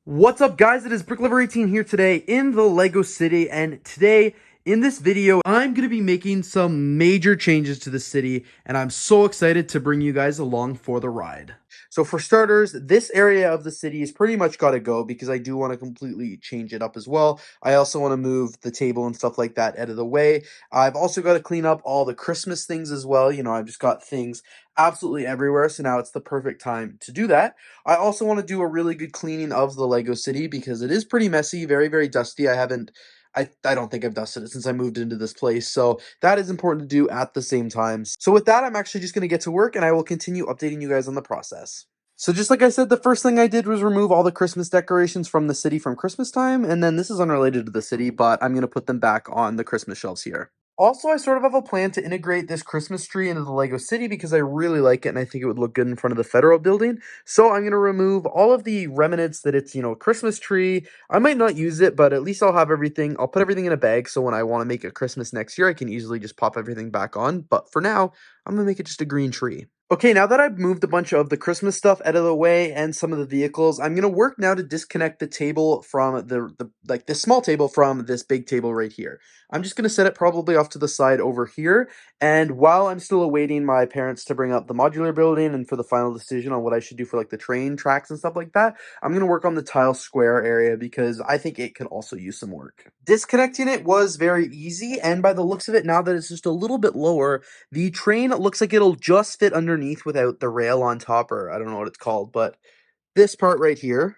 What's up, guys? It is BRICKLOVER18 here today in the Lego City, and today in this video I'm going to be making some major changes to the city, and I'm so excited to bring you guys along for the ride. So for starters, this area of the city is pretty much got to go because I do want to completely change it up as well. I also want to move the table and stuff like that out of the way. I've also got to clean up all the Christmas things as well. I've just got things absolutely everywhere, so now it's the perfect time to do that. I also want to do a really good cleaning of the Lego City because it is pretty messy, very, very dusty. I don't think I've dusted it since I moved into this place, so that is important to do at the same time. So with that, I'm actually just going to get to work, and I will continue updating you guys on the process. So just like I said, the first thing I did was remove all the Christmas decorations from the city from Christmas time, and then this is unrelated to the city, but I'm going to put them back on the Christmas shelves here. Also, I sort of have a plan to integrate this Christmas tree into the Lego City because I really like it and I think it would look good in front of the federal building. So I'm going to remove all of the remnants that it's, a Christmas tree. I might not use it, but at least I'll have everything. I'll put everything in a bag so when I want to make it Christmas next year, I can easily just pop everything back on. But for now, I'm going to make it just a green tree. Okay, now that I've moved a bunch of the Christmas stuff out of the way and some of the vehicles, I'm going to work now to disconnect the table from this small table from this big table right here. I'm just going to set it probably off to the side over here, and while I'm still awaiting my parents to bring up the modular building and for the final decision on what I should do for like the train tracks and stuff like that, I'm going to work on the tile square area because I think it could also use some work. Disconnecting it was very easy, and by the looks of it, now that it's just a little bit lower, the train looks like it'll just fit underneath without the rail on top, or I don't know what it's called, but this part right here,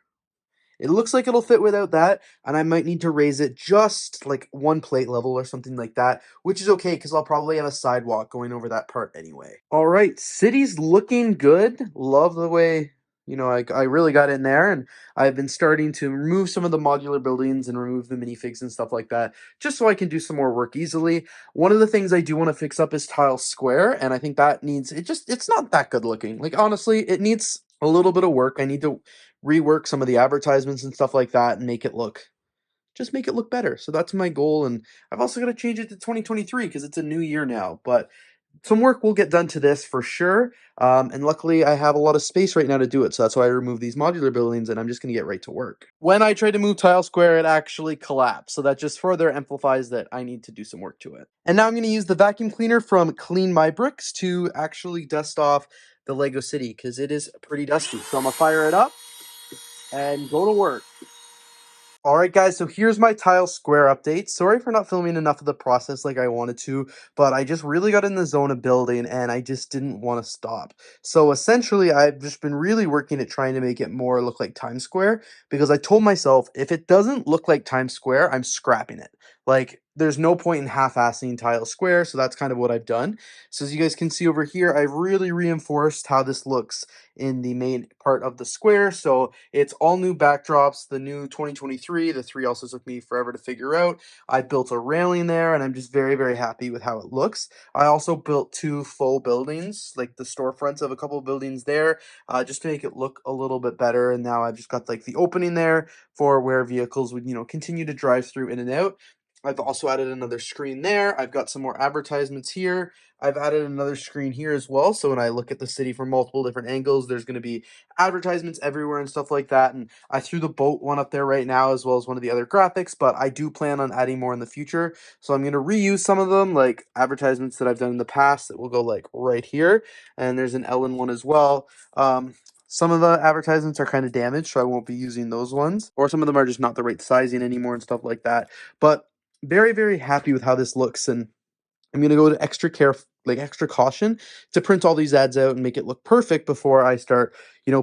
it looks like it'll fit without that, and I might need to raise it just like one plate level or something like that, which is okay because I'll probably have a sidewalk going over that part anyway. All right, city's looking good. Love the way, I really got in there, and I've been starting to remove some of the modular buildings and remove the minifigs and stuff like that, just so I can do some more work easily. One of the things I do want to fix up is tile square, and I think that it's not that good looking. Like, honestly, it needs a little bit of work. I need to rework some of the advertisements and stuff like that and just make it look better. So that's my goal, and I've also got to change it to 2023 because it's a new year now, but some work will get done to this for sure, and luckily I have a lot of space right now to do it, so that's why I removed these modular buildings, and I'm just going to get right to work. When I tried to move tile square, it actually collapsed, so that just further amplifies that I need to do some work to it. And now I'm going to use the vacuum cleaner from Clean My Bricks to actually dust off the Lego City because it is pretty dusty. So I'm going to fire it up and go to work. Alright guys, so here's my tile square update. Sorry for not filming enough of the process like I wanted to, but I just really got in the zone of building and I just didn't want to stop. So essentially, I've just been really working at trying to make it more look like Times Square because I told myself if it doesn't look like Times Square, I'm scrapping it. Like, there's no point in half-assing tile square, so that's kind of what I've done. So as you guys can see over here, I've really reinforced how this looks in the main part of the square. So it's all new backdrops, the new 2023. The 3 also took me forever to figure out. I built a railing there, and I'm just very, very happy with how it looks. I also built 2 faux buildings, like the storefronts of a couple of buildings there, just to make it look a little bit better. And now I've just got like the opening there for where vehicles would, continue to drive through in and out. I've also added another screen there. I've got some more advertisements here. I've added another screen here as well, so when I look at the city from multiple different angles, there's going to be advertisements everywhere and stuff like that, and I threw the boat one up there right now as well as one of the other graphics, but I do plan on adding more in the future, so I'm going to reuse some of them, like advertisements that I've done in the past that will go like right here, and there's an Ellen one as well. Some of the advertisements are kind of damaged, so I won't be using those ones, or some of them are just not the right sizing anymore and stuff like that, but very, very happy with how this looks, and I'm going to go to extra care, like extra caution to print all these ads out and make it look perfect before I start,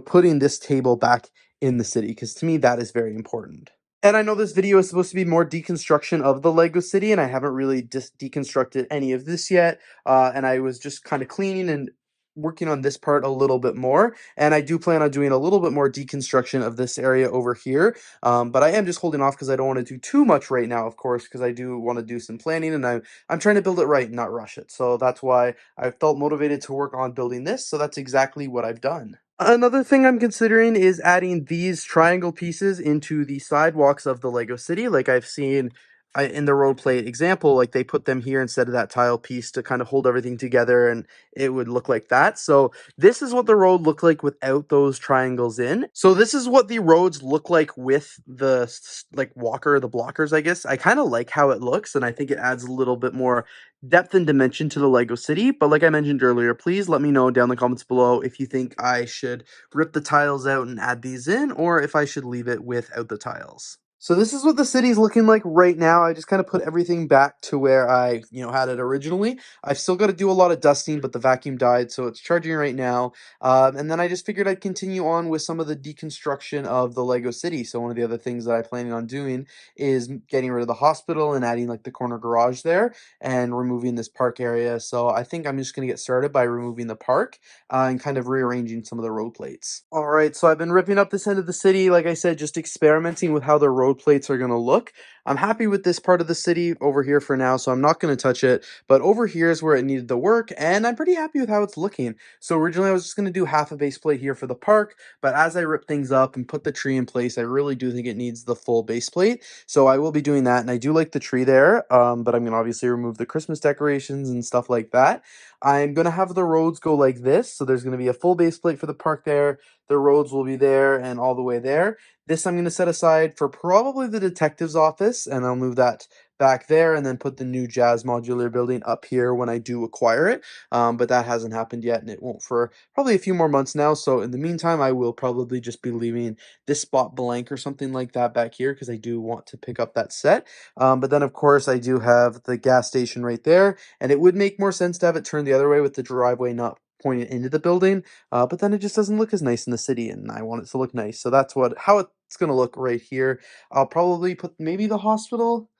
putting this table back in the city, because to me that is very important. And I know this video is supposed to be more deconstruction of the Lego City, and I haven't really deconstructed any of this yet, and I was just kind of cleaning and working on this part a little bit more, and I do plan on doing a little bit more deconstruction of this area over here, but I am just holding off because I don't want to do too much right now, of course, because I do want to do some planning, and I'm trying to build it right and not rush it, so that's why I felt motivated to work on building this, so that's exactly what I've done. Another thing I'm considering is adding these triangle pieces into the sidewalks of the Lego City. Like I've seen in the road plate example, like they put them here instead of that tile piece to kind of hold everything together, and it would look like that. So this is what the road looked like without those triangles in. So this is what the roads look like with the like walker, the blockers, I guess. I kind of like how it looks, and I think it adds a little bit more depth and dimension to the Lego city. But like I mentioned earlier, please let me know down in the comments below if you think I should rip the tiles out and add these in, or if I should leave it without the tiles. So this is what the city's looking like right now. I just kind of put everything back to where I, had it originally. I've still got to do a lot of dusting, but the vacuum died, so it's charging right now. And then I just figured I'd continue on with some of the deconstruction of the Lego city. So one of the other things that I planning on doing is getting rid of the hospital and adding like the corner garage there and removing this park area. So I think I'm just going to get started by removing the park and kind of rearranging some of the road plates. All right, so I've been ripping up this end of the city, like I said, just experimenting with how the road plates are going to look. I'm happy with this part of the city over here for now, so I'm not going to touch it. But over here is where it needed the work, and I'm pretty happy with how it's looking. So originally I was just going to do half a base plate here for the park, but as I rip things up and put the tree in place, I really do think it needs the full base plate. So I will be doing that, and I do like the tree there, but I'm going to obviously remove the Christmas decorations and stuff like that. I'm going to have the roads go like this, so there's going to be a full base plate for the park there. The roads will be there and all the way there. This I'm going to set aside for probably the detective's office, and I'll move that back there and then put the new Jazz Modular building up here when I do acquire it. But that hasn't happened yet, and it won't for probably a few more months now. So in the meantime, I will probably just be leaving this spot blank or something like that back here because I do want to pick up that set. But then, of course, I do have the gas station right there, and it would make more sense to have it turned the other way with the driveway not pointed into the building, but then it just doesn't look as nice in the city, and I want it to look nice. So that's how it's gonna look right here. I'll probably put maybe the hospital,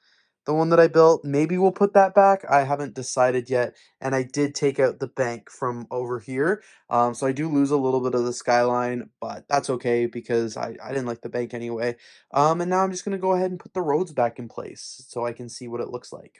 the one that I built. Maybe we'll put that back. I haven't decided yet, and I did take out the bank from over here, so I do lose a little bit of the skyline, but that's okay because I didn't like the bank anyway. And now I'm just gonna go ahead and put the roads back in place so I can see what it looks like.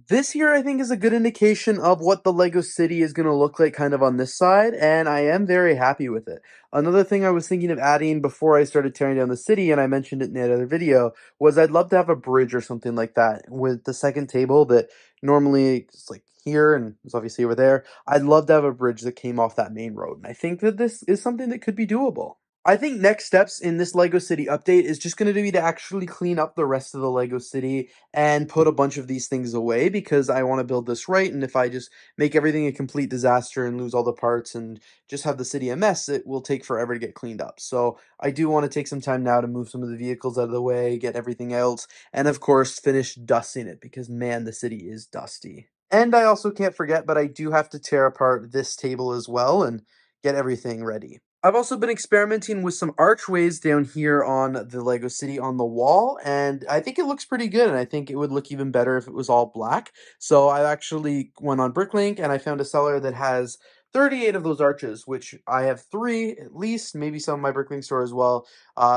This here, I think, is a good indication of what the Lego city is going to look like kind of on this side, and I am very happy with it. Another thing I was thinking of adding before I started tearing down the city, and I mentioned it in the other video, was I'd love to have a bridge or something like that with the second table that normally is like here and it's obviously over there. I'd love to have a bridge that came off that main road, and I think that this is something that could be doable. I think next steps in this Lego City update is just going to be to actually clean up the rest of the Lego City and put a bunch of these things away because I want to build this right. And if I just make everything a complete disaster and lose all the parts and just have the city a mess, it will take forever to get cleaned up. So I do want to take some time now to move some of the vehicles out of the way, get everything else, and of course finish dusting it because man, the city is dusty. And I also can't forget, but I do have to tear apart this table as well and get everything ready. I've also been experimenting with some archways down here on the Lego City on the wall, and I think it looks pretty good, and I think it would look even better if it was all black. So I actually went on BrickLink, and I found a seller that has 38 of those arches, which I have 3 at least, maybe some in my BrickLink store as well.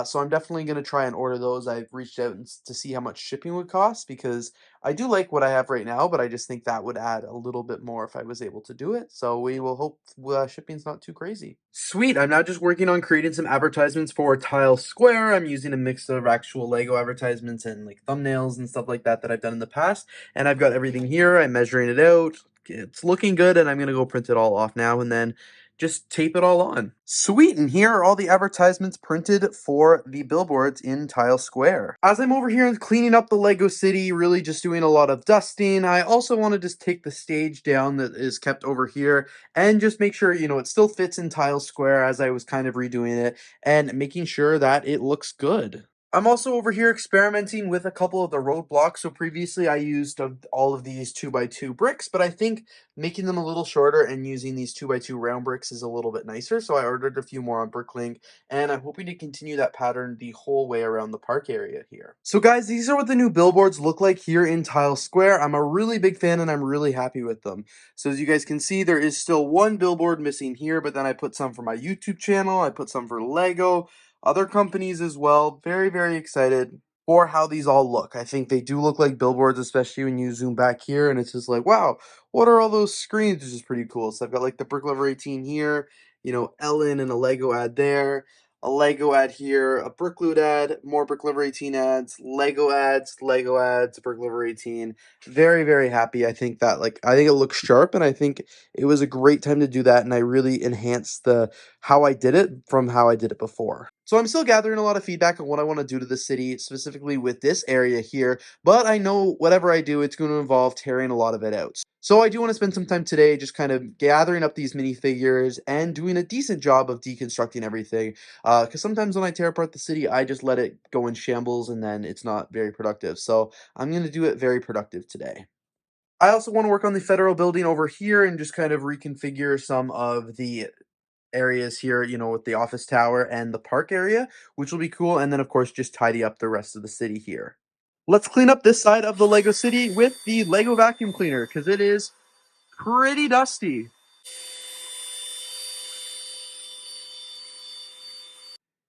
So I'm definitely going to try and order those. I've reached out to see how much shipping would cost because I do like what I have right now, but I just think that would add a little bit more if I was able to do it. So we will hope shipping's not too crazy. Sweet. I'm now just working on creating some advertisements for Tile Square. I'm using a mix of actual Lego advertisements and like thumbnails and stuff like that that I've done in the past. And I've got everything here. I'm measuring it out. It's looking good, and I'm going to go print it all off now and then just tape it all on. Sweet, and here are all the advertisements printed for the billboards in Tile Square. As I'm over here cleaning up the Lego City, really just doing a lot of dusting, I also want to just take the stage down that is kept over here and just make sure, it still fits in Tile Square as I was kind of redoing it and making sure that it looks good. I'm also over here experimenting with a couple of the roadblocks. So previously I used all of these 2x2 bricks, but I think making them a little shorter and using these 2x2 round bricks is a little bit nicer. So I ordered a few more on BrickLink, and I'm hoping to continue that pattern the whole way around the park area here. So guys, these are what the new billboards look like here in Tile Square. I'm a really big fan and I'm really happy with them. So as you guys can see, there is still one billboard missing here, but then I put some for my YouTube channel. I put some for Lego, other companies as well. Very, very excited for how these all look. I think they do look like billboards, especially when you zoom back here and it's just like, wow, what are all those screens? Which is pretty cool. So I've got like the BRICKLOVER 18 here, Ellen and a Lego ad there. a Lego ad here, a BRICKLOVER ad, more BRICKLOVER 18 ads, Lego ads, BRICKLOVER 18. Very, very happy. I think that I think it looks sharp, and I think it was a great time to do that, and I really enhanced the how I did it from how I did it before. So I'm still gathering a lot of feedback on what I want to do to the city, specifically with this area here, but I know whatever I do, it's going to involve tearing a lot of it out. So I do want to spend some time today just kind of gathering up these minifigures and doing a decent job of deconstructing everything. Because sometimes when I tear apart the city, I just let it go in shambles and then it's not very productive. So I'm going to do it very productive today. I also want to work on the federal building over here and just kind of reconfigure some of the areas here, with the office tower and the park area, which will be cool. And then, of course, just tidy up the rest of the city here. Let's clean up this side of the Lego city with the Lego vacuum cleaner because it is pretty dusty.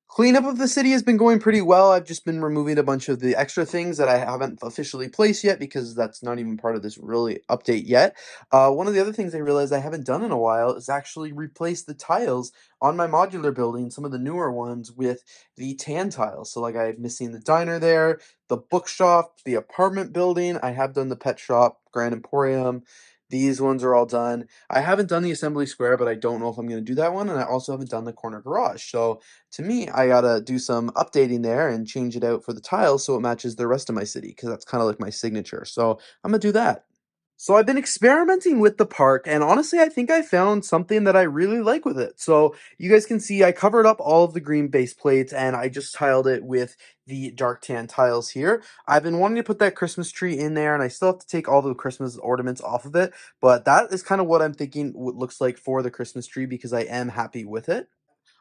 Cleanup of the city has been going pretty well. I've just been removing a bunch of the extra things that I haven't officially placed yet because that's not even part of this really update yet. One of the other things I realized I haven't done in a while is actually replace the tiles on my modular building, some of the newer ones, with the tan tiles. So I'm missing the diner there, the bookshop, the apartment building. I have done the pet shop, Grand Emporium. These ones are all done. I haven't done the assembly square, but I don't know if I'm going to do that one. And I also haven't done the corner garage. So to me, I gotta do some updating there and change it out for the tiles so it matches the rest of my city, because that's kind of like my signature. So I'm gonna do that. So I've been experimenting with the park, and honestly, I think I found something that I really like with it. So you guys can see I covered up all of the green base plates, and I just tiled it with the dark tan tiles here. I've been wanting to put that Christmas tree in there, and I still have to take all the Christmas ornaments off of it, but that is kind of what I'm thinking what looks like for the Christmas tree because I am happy with it.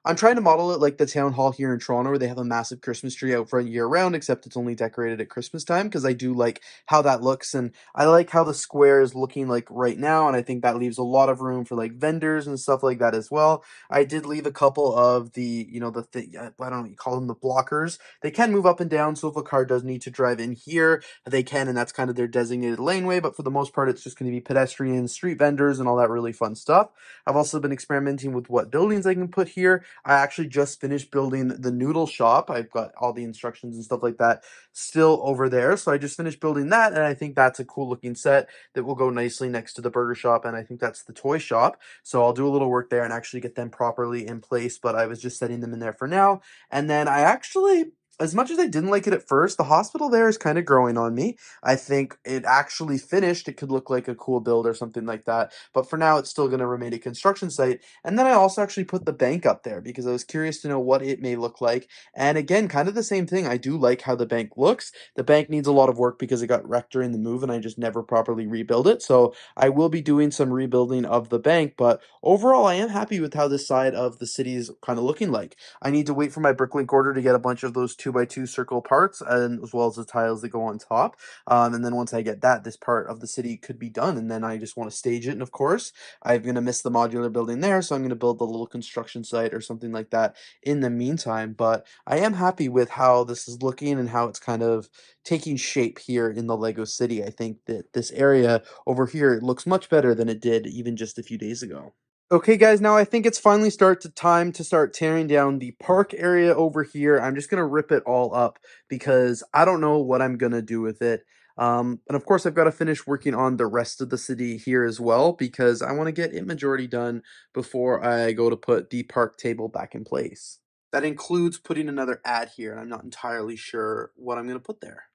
I'm trying to model it like the town hall here in Toronto where they have a massive Christmas tree out front year round, except it's only decorated at Christmas time because I do like how that looks and I like how the square is looking like right now, and I think that leaves a lot of room for like vendors and stuff like that as well. I did leave a couple of the, I don't know what you call them, the blockers. They can move up and down, so if a car does need to drive in here, they can, and that's kind of their designated laneway, but for the most part, it's just going to be pedestrians, street vendors, and all that really fun stuff. I've also been experimenting with what buildings I can put here. I actually just finished building the noodle shop. I've got all the instructions and stuff like that still over there. So I just finished building that, and I think that's a cool looking set that will go nicely next to the burger shop, and I think that's the toy shop. So I'll do a little work there and actually get them properly in place, but I was just setting them in there for now. And then I actually, as much as I didn't like it at first, the hospital there is kind of growing on me. I think it actually finished. It could look like a cool build or something like that. But for now, it's still going to remain a construction site. And then I also actually put the bank up there because I was curious to know what it may look like. And again, kind of the same thing. I do like how the bank looks. The bank needs a lot of work because it got wrecked during the move and I just never properly rebuilt it. So I will be doing some rebuilding of the bank. But overall, I am happy with how this side of the city is kind of looking like. I need to wait for my bricklink order to get a bunch of those 2x2 circle parts and as well as the tiles that go on top. And then once I get that, this part of the city could be done. And then I just want to stage it. And of course, I'm going to miss the modular building there, so I'm going to build a little construction site or something like that in the meantime. But I am happy with how this is looking and how it's kind of taking shape here in the Lego City. I think that this area over here looks much better than it did even just a few days ago. Okay, guys, now I think it's finally time to start tearing down the park area over here. I'm just gonna rip it all up because I don't know what I'm gonna do with it. And of course, I've got to finish working on the rest of the city here as well because I want to get it majority done before I go to put the park table back in place. That includes putting another ad here, and I'm not entirely sure what I'm gonna put there.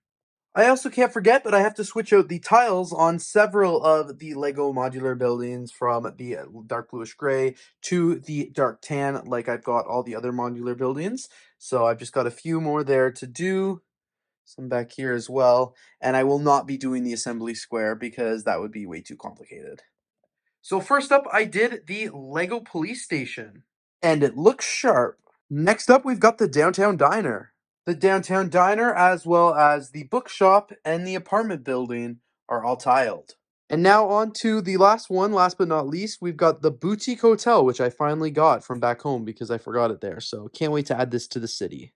I also can't forget that I have to switch out the tiles on several of the Lego modular buildings from the dark bluish gray to the dark tan, like I've got all the other modular buildings. So I've just got a few more there to do, some back here as well, and I will not be doing the assembly square because that would be way too complicated. So first up, I did the Lego police station, and it looks sharp. Next up, we've got the downtown diner. The downtown diner, as well as the bookshop and the apartment building, are all tiled. And now on to the last one, last but not least, we've got the boutique hotel, which I finally got from back home because I forgot it there. So can't wait to add this to the city.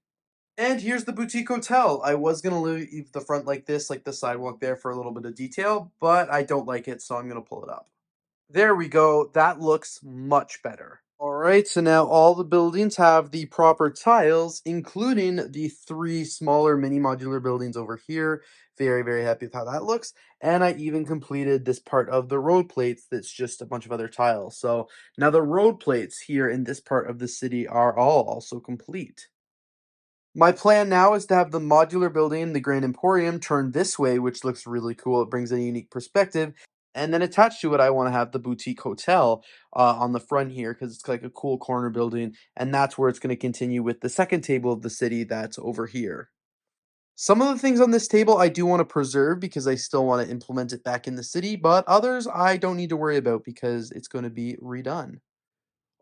And here's the boutique hotel. I was going to leave the front like this, like the sidewalk there for a little bit of detail, but I don't like it, so I'm going to pull it up. There we go. That looks much better. All Alright, so now all the buildings have the proper tiles, including the three smaller mini modular buildings over here. Very, very happy with how that looks. And I even completed this part of the road plates that's just a bunch of other tiles. So now the road plates here in this part of the city are all also complete. My plan now is to have the modular building, the Grand Emporium, turned this way, which looks really cool. It brings a unique perspective. And then attached to it, I want to have the boutique hotel on the front here because it's like a cool corner building. And that's where it's going to continue with the second table of the city that's over here. Some of the things on this table I do want to preserve because I still want to implement it back in the city, but others I don't need to worry about because it's going to be redone.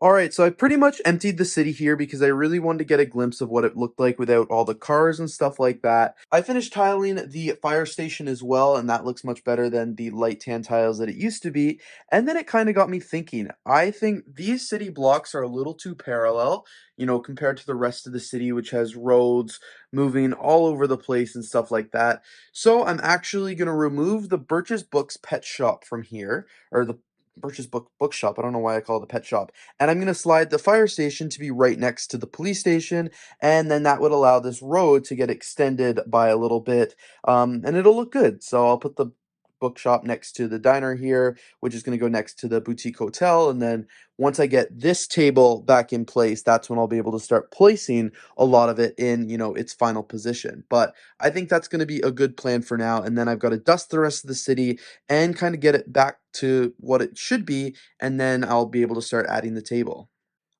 All right, so I pretty much emptied the city here because I really wanted to get a glimpse of what it looked like without all the cars and stuff like that. I finished tiling the fire station as well, and that looks much better than the light tan tiles that it used to be. And then it kind of got me thinking. I think these city blocks are a little too parallel, compared to the rest of the city, which has roads moving all over the place and stuff like that. So I'm actually going to remove the Birch's Books pet shop from here, or the Birch's bookshop. I don't know why I call it a pet shop, and I'm going to slide the fire station to be right next to the police station, and then that would allow this road to get extended by a little bit, and it'll look good. So I'll put the bookshop next to the diner here, which is going to go next to the boutique hotel, and then once I get this table back in place, that's when I'll be able to start placing a lot of it in, its final position. But I think that's going to be a good plan for now, and then I've got to dust the rest of the city and kind of get it back to what it should be, and then I'll be able to start adding the table.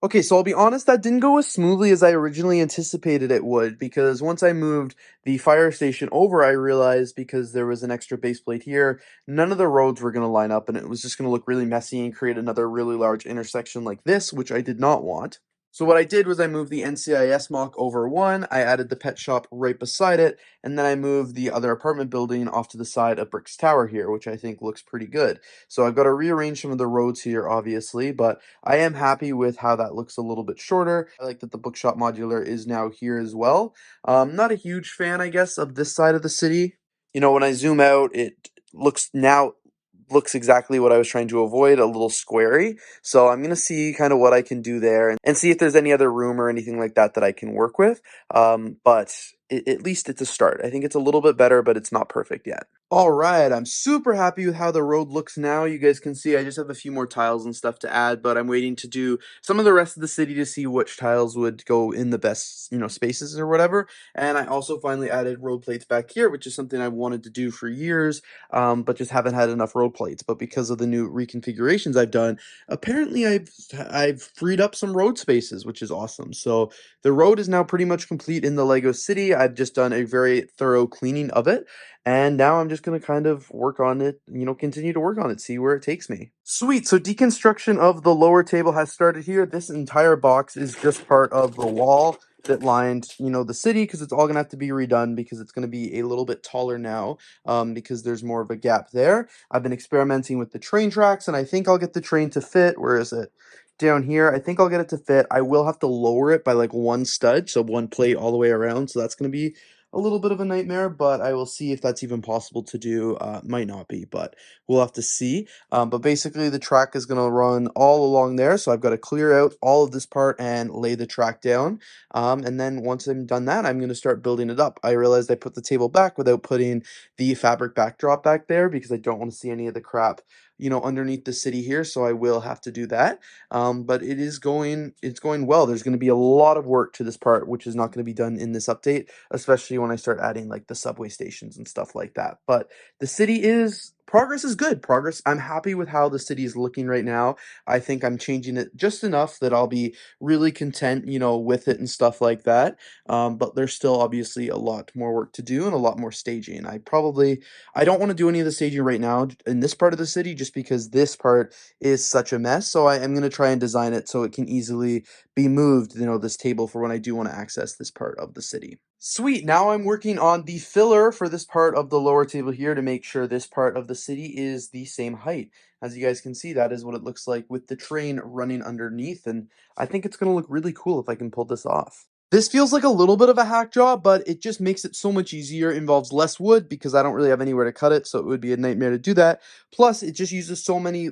Okay, so I'll be honest, that didn't go as smoothly as I originally anticipated it would, because once I moved the fire station over, I realized because there was an extra base plate here, none of the roads were going to line up, and it was just going to look really messy and create another really large intersection like this, which I did not want. So what I did was I moved the NCIS mock over one, I added the pet shop right beside it, and then I moved the other apartment building off to the side of Brick's Tower here, which I think looks pretty good. So I've got to rearrange some of the roads here, obviously, but I am happy with how that looks a little bit shorter. I like that the bookshop modular is now here as well. Not a huge fan, I guess, of this side of the city. When I zoom out, it looks exactly what I was trying to avoid, a little squarey. So I'm gonna see kind of what I can do there and see if there's any other room or anything like that that I can work with. But at least it's a start. I think it's a little bit better, but it's not perfect yet. All right, I'm super happy with how the road looks now. You guys can see I just have a few more tiles and stuff to add, but I'm waiting to do some of the rest of the city to see which tiles would go in the best, spaces or whatever. And I also finally added road plates back here, which is something I wanted to do for years, but just haven't had enough road plates. But because of the new reconfigurations I've done, apparently I've freed up some road spaces, which is awesome. So the road is now pretty much complete in the Lego City. I've just done a very thorough cleaning of it. And now I'm just going to kind of work on it, continue to work on it, see where it takes me. Sweet. So deconstruction of the lower table has started here. This entire box is just part of the wall that lined, the city, because it's all going to have to be redone because it's going to be a little bit taller now, because there's more of a gap there. I've been experimenting with the train tracks, and I think I'll get the train to fit. Where is it? Down here. I think I'll get it to fit. I will have to lower it by like one stud, so one plate all the way around. So that's going to be a little bit of a nightmare, but I will see if that's even possible to do. Might not be, but we'll have to see. But basically, the track is going to run all along there, so I've got to clear out all of this part and lay the track down. And then once I'm done that, I'm going to start building it up. I realized I put the table back without putting the fabric backdrop back there because I don't want to see any of the crap, underneath the city here, so I will have to do that. But it's going well. There's going to be a lot of work to this part, which is not going to be done in this update, especially when I start adding like the subway stations and stuff like that. But the city is progress is good. Progress. I'm happy with how the city is looking right now. I think I'm changing it just enough that I'll be really content, with it and stuff like that. But there's still obviously a lot more work to do and a lot more staging. I don't want to do any of the staging right now in this part of the city just because this part is such a mess. So I am going to try and design it so it can easily be moved, this table for when I do want to access this part of the city. Sweet, now I'm working on the filler for this part of the lower table here to make sure this part of the city is the same height. As you guys can see, that is what it looks like with the train running underneath, and I think it's going to look really cool if I can pull this off. This feels like a little bit of a hack job, but it just makes it so much easier. It involves less wood because I don't really have anywhere to cut it, so it would be a nightmare to do that. Plus, it just uses so many,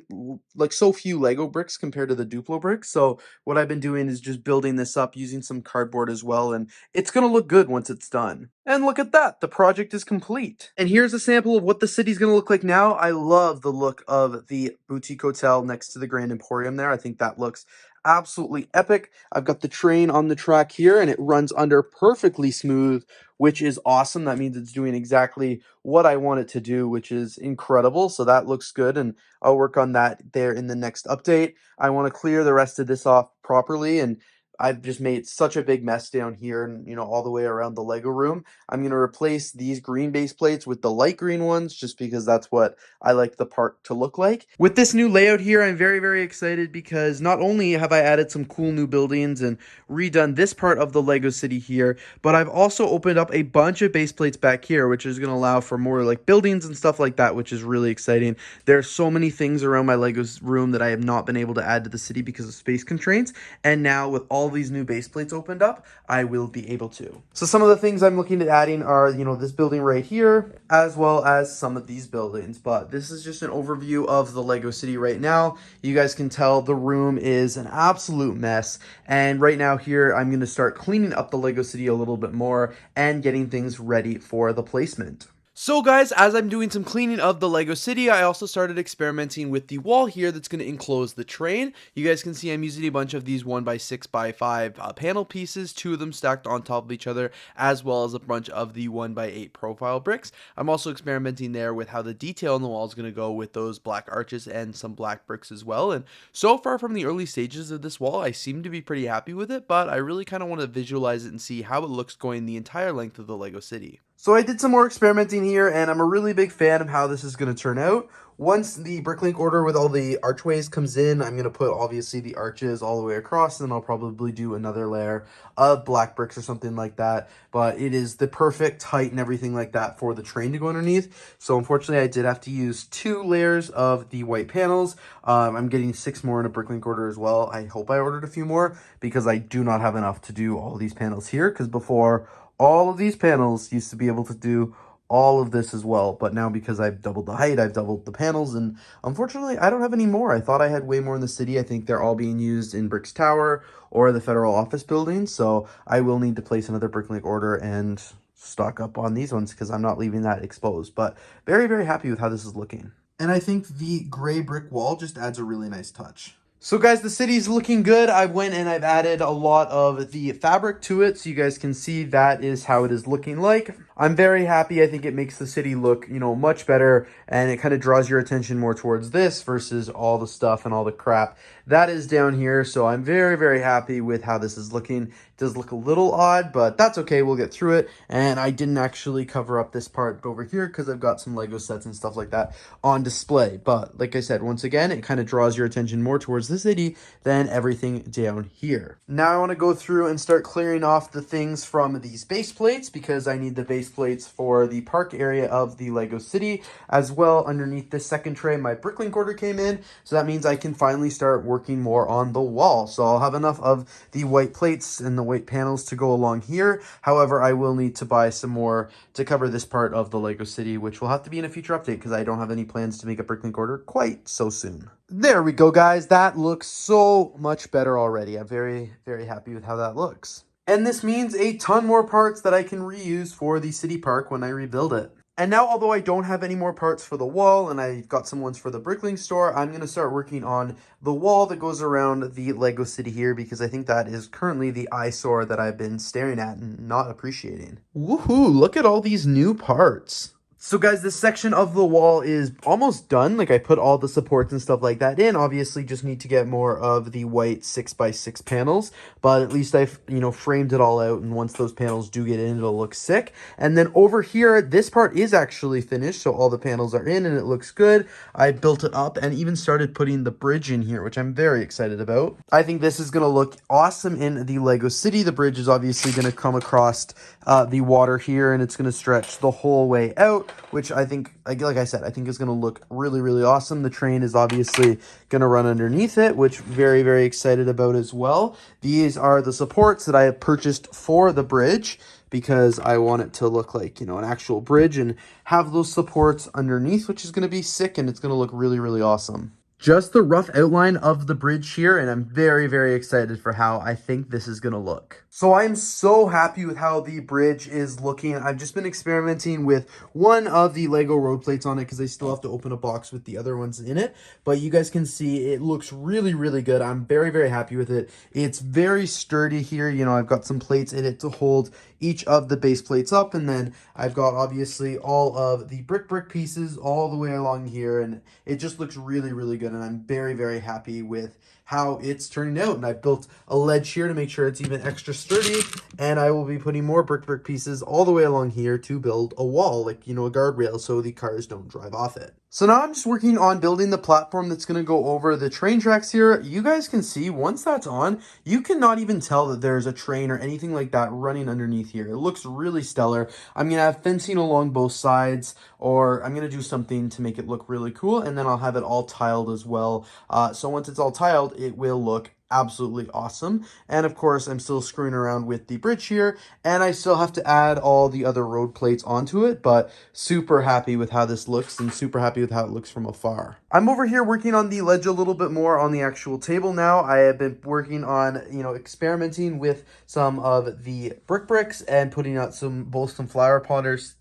like so few Lego bricks compared to the Duplo bricks. So what I've been doing is just building this up using some cardboard as well, and it's gonna look good once it's done. And look at that, the project is complete. And here's a sample of what the city's gonna look like now. I love the look of the boutique hotel next to the Grand Emporium there. I think that looks absolutely epic. I've got the train on the track here and it runs under perfectly smooth, which is awesome. That means it's doing exactly what I want it to do, which is incredible. So that looks good, and I'll work on that there in the next update. I want to clear the rest of this off properly, and I've just made such a big mess down here and, all the way around the Lego room. I'm going to replace these green base plates with the light green ones just because that's what I like the park to look like. With this new layout here, I'm very, very excited because not only have I added some cool new buildings and redone this part of the Lego city here, but I've also opened up a bunch of base plates back here, which is going to allow for more like buildings and stuff like that, which is really exciting. There's so many things around my Legos room that I have not been able to add to the city because of space constraints, and now with all these new base plates opened up, I will be able to. So some of the things I'm looking at adding are, this building right here, as well as some of these buildings. But this is just an overview of the Lego city right now. You guys can tell the room is an absolute mess. And right now here, I'm going to start cleaning up the Lego city a little bit more and getting things ready for the placement. So guys, as I'm doing some cleaning of the Lego city, I also started experimenting with the wall here that's going to enclose the train. You guys can see I'm using a bunch of these 1x6x5 panel pieces, 2 of them stacked on top of each other, as well as a bunch of the 1x8 profile bricks. I'm also experimenting there with how the detail on the wall is going to go with those black arches and some black bricks as well. And so far from the early stages of this wall, I seem to be pretty happy with it, but I really kind of want to visualize it and see how it looks going the entire length of the Lego city. So I did some more experimenting here, and I'm a really big fan of how this is going to turn out. Once the bricklink order with all the archways comes in, I'm going to put, obviously, the arches all the way across, and then I'll probably do another layer of black bricks or something like that. But it is the perfect height and everything like that for the train to go underneath. So, unfortunately, I did have to use 2 layers of the white panels. I'm getting 6 more in a bricklink order as well. I hope I ordered a few more, because I do not have enough to do all these panels here, because before, all of these panels used to be able to do all of this as well, but now because I've doubled the height, I've doubled the panels, and unfortunately, I don't have any more. I thought I had way more in the city. I think they're all being used in Brick's Tower or the federal office building, so I will need to place another bricklink order and stock up on these ones because I'm not leaving that exposed, but very, very happy with how this is looking. And I think the gray brick wall just adds a really nice touch. So guys, the city's looking good. I went and I've added a lot of the fabric to it, so you guys can see that is how it is looking like. I'm very happy. I think it makes the city look, much better, and it kind of draws your attention more towards this versus all the stuff and all the crap that is down here. So I'm very, very happy with how this is looking. It does look a little odd, but that's okay. We'll get through it. And I didn't actually cover up this part over here because I've got some Lego sets and stuff like that on display. But like I said, once again, it kind of draws your attention more towards the city than everything down here. Now I want to go through and start clearing off the things from these base plates because I need the base plates for the park area of the Lego city. As well, underneath this second tray, my bricklink order came in, so that means I can finally start working more on the wall. So I'll have enough of the white plates and the white panels to go along here. However, I will need to buy some more to cover this part of the Lego city, which will have to be in a future update because I don't have any plans to make a bricklink order quite so soon. There we go, guys. That looks so much better already. I'm very, very happy with how that looks. And this means a ton more parts that I can reuse for the city park when I rebuild it. And now, although I don't have any more parts for the wall, and I've got some ones for the bricklink store, I'm going to start working on the wall that goes around the Lego city here, because I think that is currently the eyesore that I've been staring at and not appreciating. Woohoo, look at all these new parts. So guys, this section of the wall is almost done. Like, I put all the supports and stuff like that in. Obviously, just need to get more of the white 6x6 panels, but at least I've, framed it all out. And once those panels do get in, it'll look sick. And then over here, this part is actually finished. So all the panels are in and it looks good. I built it up and even started putting the bridge in here, which I'm very excited about. I think this is going to look awesome in the Lego city. The bridge is obviously going to come across the water here, and it's going to stretch the whole way out. which I think, like I said, I think is going to look really, really awesome. The train is obviously going to run underneath it, which very, very excited about as well. These are the supports that I have purchased for the bridge because I want it to look like, you know, an actual bridge and have those supports underneath, which is going to be sick, and it's going to look really, really awesome. Just the rough outline of the bridge here, and I'm very, very excited for how I think this is going to look. So I'm so happy with how the bridge is looking. I've just been experimenting with one of the Lego road plates on it because I still have to open a box with the other ones in it. But you guys can see it looks really, really good. I'm very, very happy with it. It's very sturdy here. You know, I've got some plates in it to hold each of the base plates up, and then I've got obviously all of the brick pieces all the way along here, and it just looks really, really good, and I'm very, very happy with how it's turning out. And I've built a ledge here to make sure it's even extra sturdy, and I will be putting more brick pieces all the way along here to build a wall, like, you know, a guardrail, so the cars don't drive off it. So now I'm just working on building the platform that's going to go over the train tracks here. You guys can see once that's on, you cannot even tell that there's a train or anything like that running underneath here. It looks really stellar. I'm going to have fencing along both sides, or I'm going to do something to make it look really cool, and then I'll have it all tiled as well. So once it's all tiled, it will look absolutely awesome. And of course, I'm still screwing around with the bridge here, and I still have to add all the other road plates onto it, but super happy with how this looks and super happy with how it looks from afar. I'm over here working on the ledge a little bit more on the actual table now. I have been working on, you know, experimenting with some of the bricks and putting out both some flower planters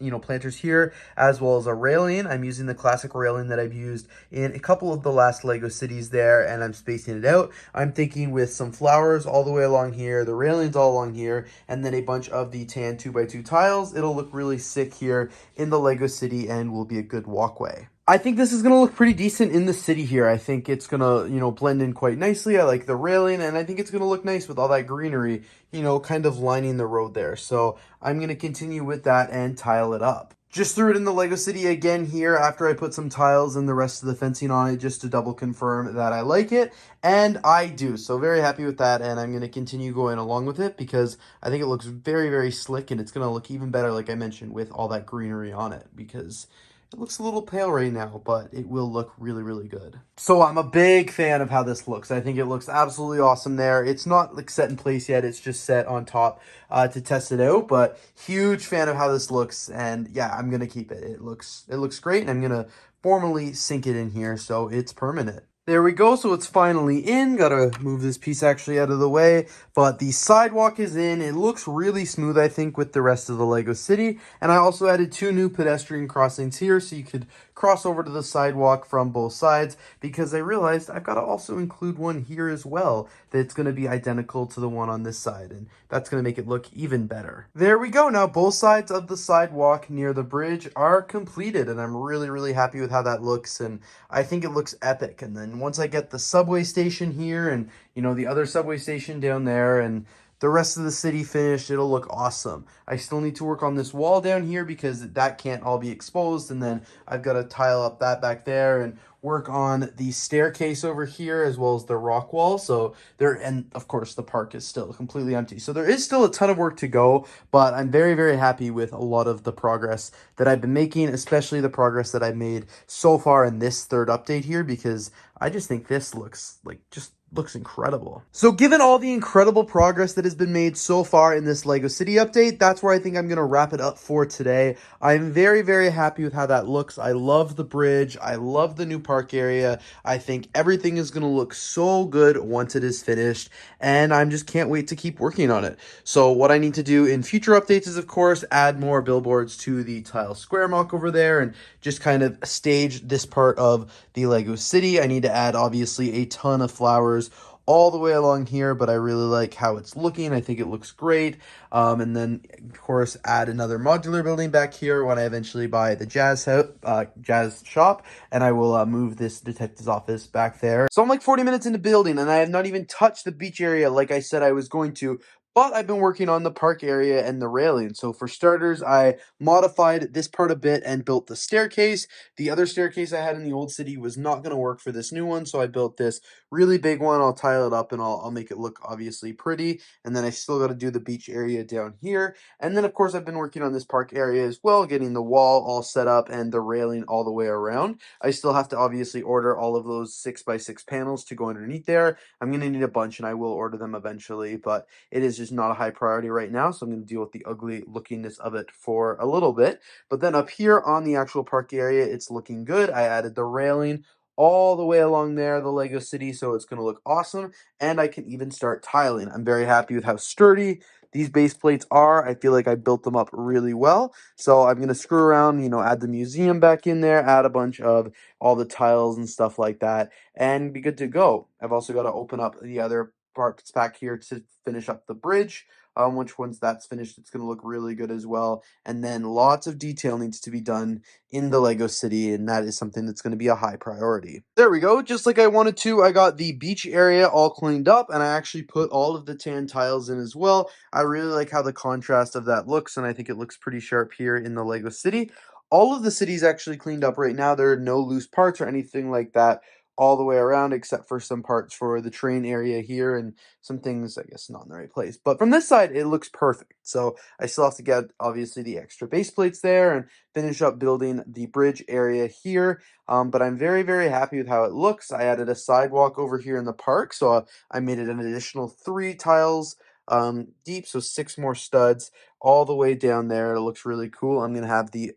here, as well as a railing. I'm using the classic railing that I've used in a couple of the last Lego cities there, and I'm spacing it out. I'm thinking with some flowers all the way along here, the railings all along here, and then a bunch of the tan 2x2 tiles. It'll look really sick here in the Lego city and will be a good walkway. I think this is going to look pretty decent in the city here. I think it's going to, you know, blend in quite nicely. I like the railing, and I think it's going to look nice with all that greenery, you know, kind of lining the road there. So I'm going to continue with that and tile it up. Just threw it in the Lego City again here after I put some tiles and the rest of the fencing on it just to double confirm that I like it. And I do. So very happy with that, and I'm going to continue going along with it because I think it looks very, very slick, and it's going to look even better, like I mentioned, with all that greenery on it, because it looks a little pale right now, but it will look really, really good. So I'm a big fan of how this looks. I think it looks absolutely awesome there. It's not like set in place yet. It's just set on top to test it out, but huge fan of how this looks. And yeah, I'm going to keep it. It looks great, and I'm going to formally sink it in here so it's permanent. There we go, so it's finally in. Gotta move this piece actually out of the way, but the sidewalk is in. It looks really smooth, I think, with the rest of the Lego City, and I also added 2 new pedestrian crossings here so you could cross over to the sidewalk from both sides, because I realized I've got to also include one here as well that's going to be identical to the one on this side, and that's going to make it look even better. There we go. Now both sides of the sidewalk near the bridge are completed, and I'm really, really happy with how that looks, and I think it looks epic. And then once I get the subway station here and, you know, the other subway station down there and the rest of the city finished, it'll look awesome. I still need to work on this wall down here because that can't all be exposed, and then I've got to tile up that back there and work on the staircase over here as well as the rock wall. So there, and of course the park is still completely empty. So there is still a ton of work to go, but I'm very, very happy with a lot of the progress that I've been making, especially the progress that I've made so far in this third update here, because I just think this looks incredible. So given all the incredible progress that has been made so far in this Lego City update, that's where I think I'm going to wrap it up for today. I'm very, very happy with how that looks. I love the bridge. I love the new park area. I think everything is going to look so good once it is finished, and I just can't wait to keep working on it. So what I need to do in future updates is, of course, add more billboards to the tile square mock over there and just kind of stage this part of the Lego City. I need to add, obviously, a ton of flowers all the way along here, but I really like how it's looking. I think it looks great. And then, of course, add another modular building back here when I eventually buy the jazz shop, and I will move this detective's office back there. So I'm like 40 minutes into building, and I have not even touched the beach area like I said I was going to, But I've been working on the park area and the railing. So for starters, I modified this part a bit and built the staircase. The other staircase I had in the old city was not going to work for this new one, so I built this really big one. I'll tile it up and I'll make it look obviously pretty. And then I still got to do the beach area down here. And then of course I've been working on this park area as well, getting the wall all set up and the railing all the way around. I still have to obviously order all of those 6x6 panels to go underneath there. I'm going to need a bunch and I will order them eventually, but it is just not a high priority right now, so I'm going to deal with the ugly lookingness of it for a little bit. But then up here on the actual park area, it's looking good. I added the railing all the way along there, the Lego City, so it's going to look awesome. And I can even start tiling. I'm very happy with how sturdy these base plates are. I feel like I built them up really well. So I'm going to screw around, add the museum back in there, add a bunch of all the tiles and stuff like that, and be good to go. I've also got to open up the other parts back here to finish up the bridge, which once that's finished, it's going to look really good as well. And then lots of detail needs to be done in the Lego City, and that is something that's going to be a high priority. There we go. Just like I wanted to, I got the beach area all cleaned up, and I actually put all of the tan tiles in as well. I really like how the contrast of that looks, and I think it looks pretty sharp here in the Lego City. All of the city's actually cleaned up right now. There are no loose parts or anything like that all the way around, except for some parts for the train area here and some things, I guess, not in the right place. But from this side, it looks perfect. So I still have to get, obviously, the extra base plates there and finish up building the bridge area here. But I'm very, very happy with how it looks. I added a sidewalk over here in the park, so I made it an additional 3 tiles deep, so 6 more studs all the way down there. It looks really cool. I'm going to have the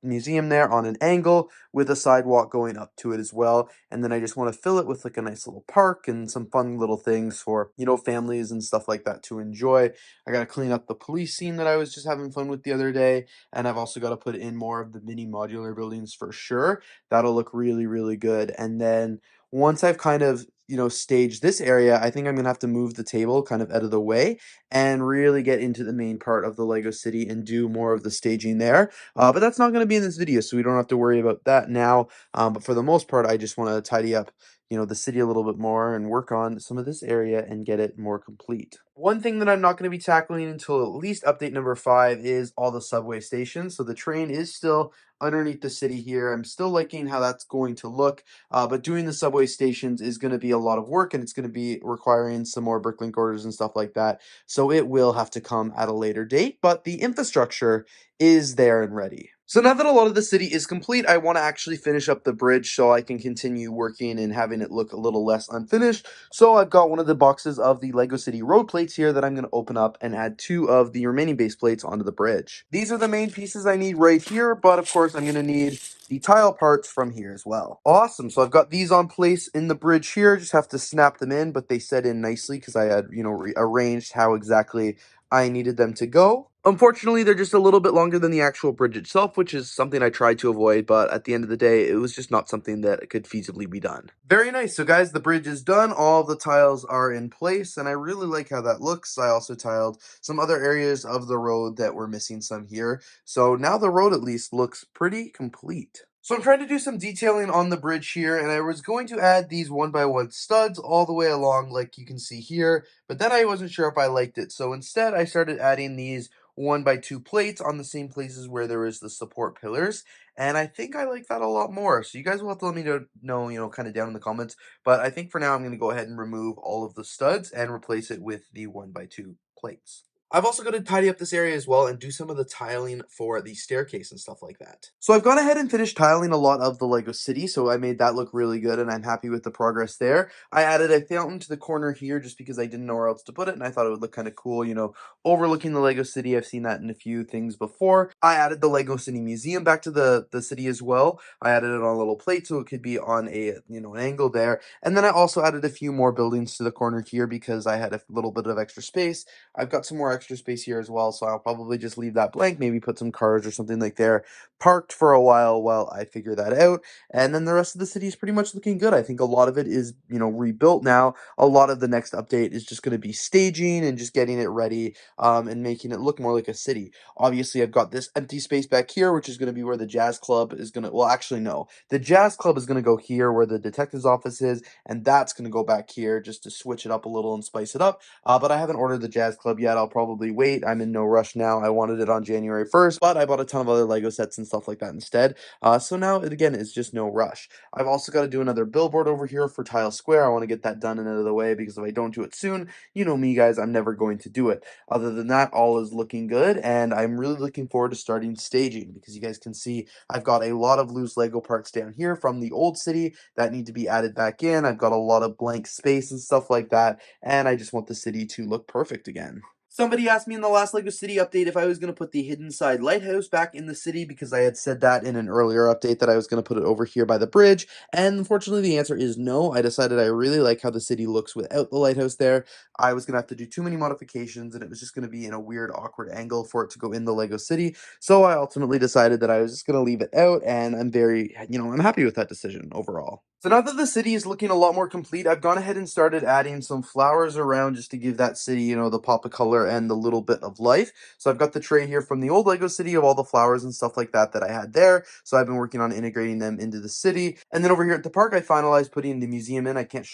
museum there on an angle with a sidewalk going up to it as well. And then I just want to fill it with like a nice little park and some fun little things for, families and stuff like that to enjoy. I got to clean up the police scene that I was just having fun with the other day. And I've also got to put in more of the mini modular buildings for sure. That'll look really, really good. And then once I've kind of, staged this area, I think I'm going to have to move the table kind of out of the way and really get into the main part of the Lego City and do more of the staging there. But that's not going to be in this video, so we don't have to worry about that now. But for the most part, I just want to tidy up, the city a little bit more and work on some of this area and get it more complete. One thing that I'm not going to be tackling until at least update number 5 is all the subway stations. So the train is still underneath the city here. I'm still liking how that's going to look, but doing the subway stations is going to be a lot of work and it's going to be requiring some more bricklink orders and stuff like that. So it will have to come at a later date, but the infrastructure is there and ready. So now that a lot of the city is complete, I want to actually finish up the bridge so I can continue working and having it look a little less unfinished. So I've got one of the boxes of the Lego City road plates here that I'm going to open up and add 2 of the remaining base plates onto the bridge. These are the main pieces I need right here, but of course I'm going to need the tile parts from here as well. Awesome. So I've got these on place in the bridge here. Just have to snap them in, but they set in nicely because I had, arranged how exactly I needed them to go. Unfortunately, they're just a little bit longer than the actual bridge itself, which is something I tried to avoid, but at the end of the day, it was just not something that could feasibly be done. Very nice. So guys, the bridge is done. All the tiles are in place, and I really like how that looks. I also tiled some other areas of the road that were missing some here. So now the road at least looks pretty complete. So I'm trying to do some detailing on the bridge here, and I was going to add these 1x1 studs all the way along like you can see here, but then I wasn't sure if I liked it. So instead, I started adding these 1x2 plates on the same places where there is the support pillars, and I think I like that a lot more. So you guys will have to let me know, kind of down in the comments, but I think for now I'm going to go ahead and remove all of the studs and replace it with the 1x2 plates. I've also got to tidy up this area as well and do some of the tiling for the staircase and stuff like that. So I've gone ahead and finished tiling a lot of the Lego City, so I made that look really good and I'm happy with the progress there. I added a fountain to the corner here just because I didn't know where else to put it and I thought it would look kind of cool, overlooking the Lego City. I've seen that in a few things before. I added the Lego City Museum back to the city as well. I added it on a little plate so it could be on a, an angle there. And then I also added a few more buildings to the corner here because I had a little bit of extra space. I've got some more extra space here as well, so I'll probably just leave that blank, maybe put some cars or something like there parked for a while I figure that out. And then the rest of the city is pretty much looking good. I think a lot of it is, rebuilt now. A lot of the next update is just going to be staging and just getting it ready, and making it look more like a city. Obviously, I've got this empty space back here, which is going to be where the jazz club is going to, well, actually, no. The jazz club is going to go here where the detective's office is, and that's going to go back here just to switch it up a little and spice it up. But I haven't ordered the jazz club yet. I'll probably wait. I'm in no rush now. I wanted it on January 1st, but I bought a ton of other Lego sets and stuff like that instead. So now, again, it's just no rush. I've also got to do another billboard over here for Tile Square. I want to get that done and out of the way because if I don't do it soon, you know me, guys, I'm never going to do it. Other than that, all is looking good, and I'm really looking forward to starting staging because you guys can see I've got a lot of loose Lego parts down here from the old city that need to be added back in. I've got a lot of blank space and stuff like that, and I just want the city to look perfect again. Somebody asked me in the last LEGO City update if I was going to put the hidden side lighthouse back in the city because I had said that in an earlier update that I was going to put it over here by the bridge. And unfortunately, the answer is no. I decided I really like how the city looks without the lighthouse there. I was going to have to do too many modifications and it was just going to be in a weird, awkward angle for it to go in the LEGO City. So I ultimately decided that I was just going to leave it out, and I'm very, I'm happy with that decision overall. So now that the city is looking a lot more complete, I've gone ahead and started adding some flowers around just to give that city, the pop of color and the little bit of life. So I've got the tray here from the old Lego city of all the flowers and stuff like that that I had there. So I've been working on integrating them into the city. And then over here at the park, I finalized putting the museum in. I can't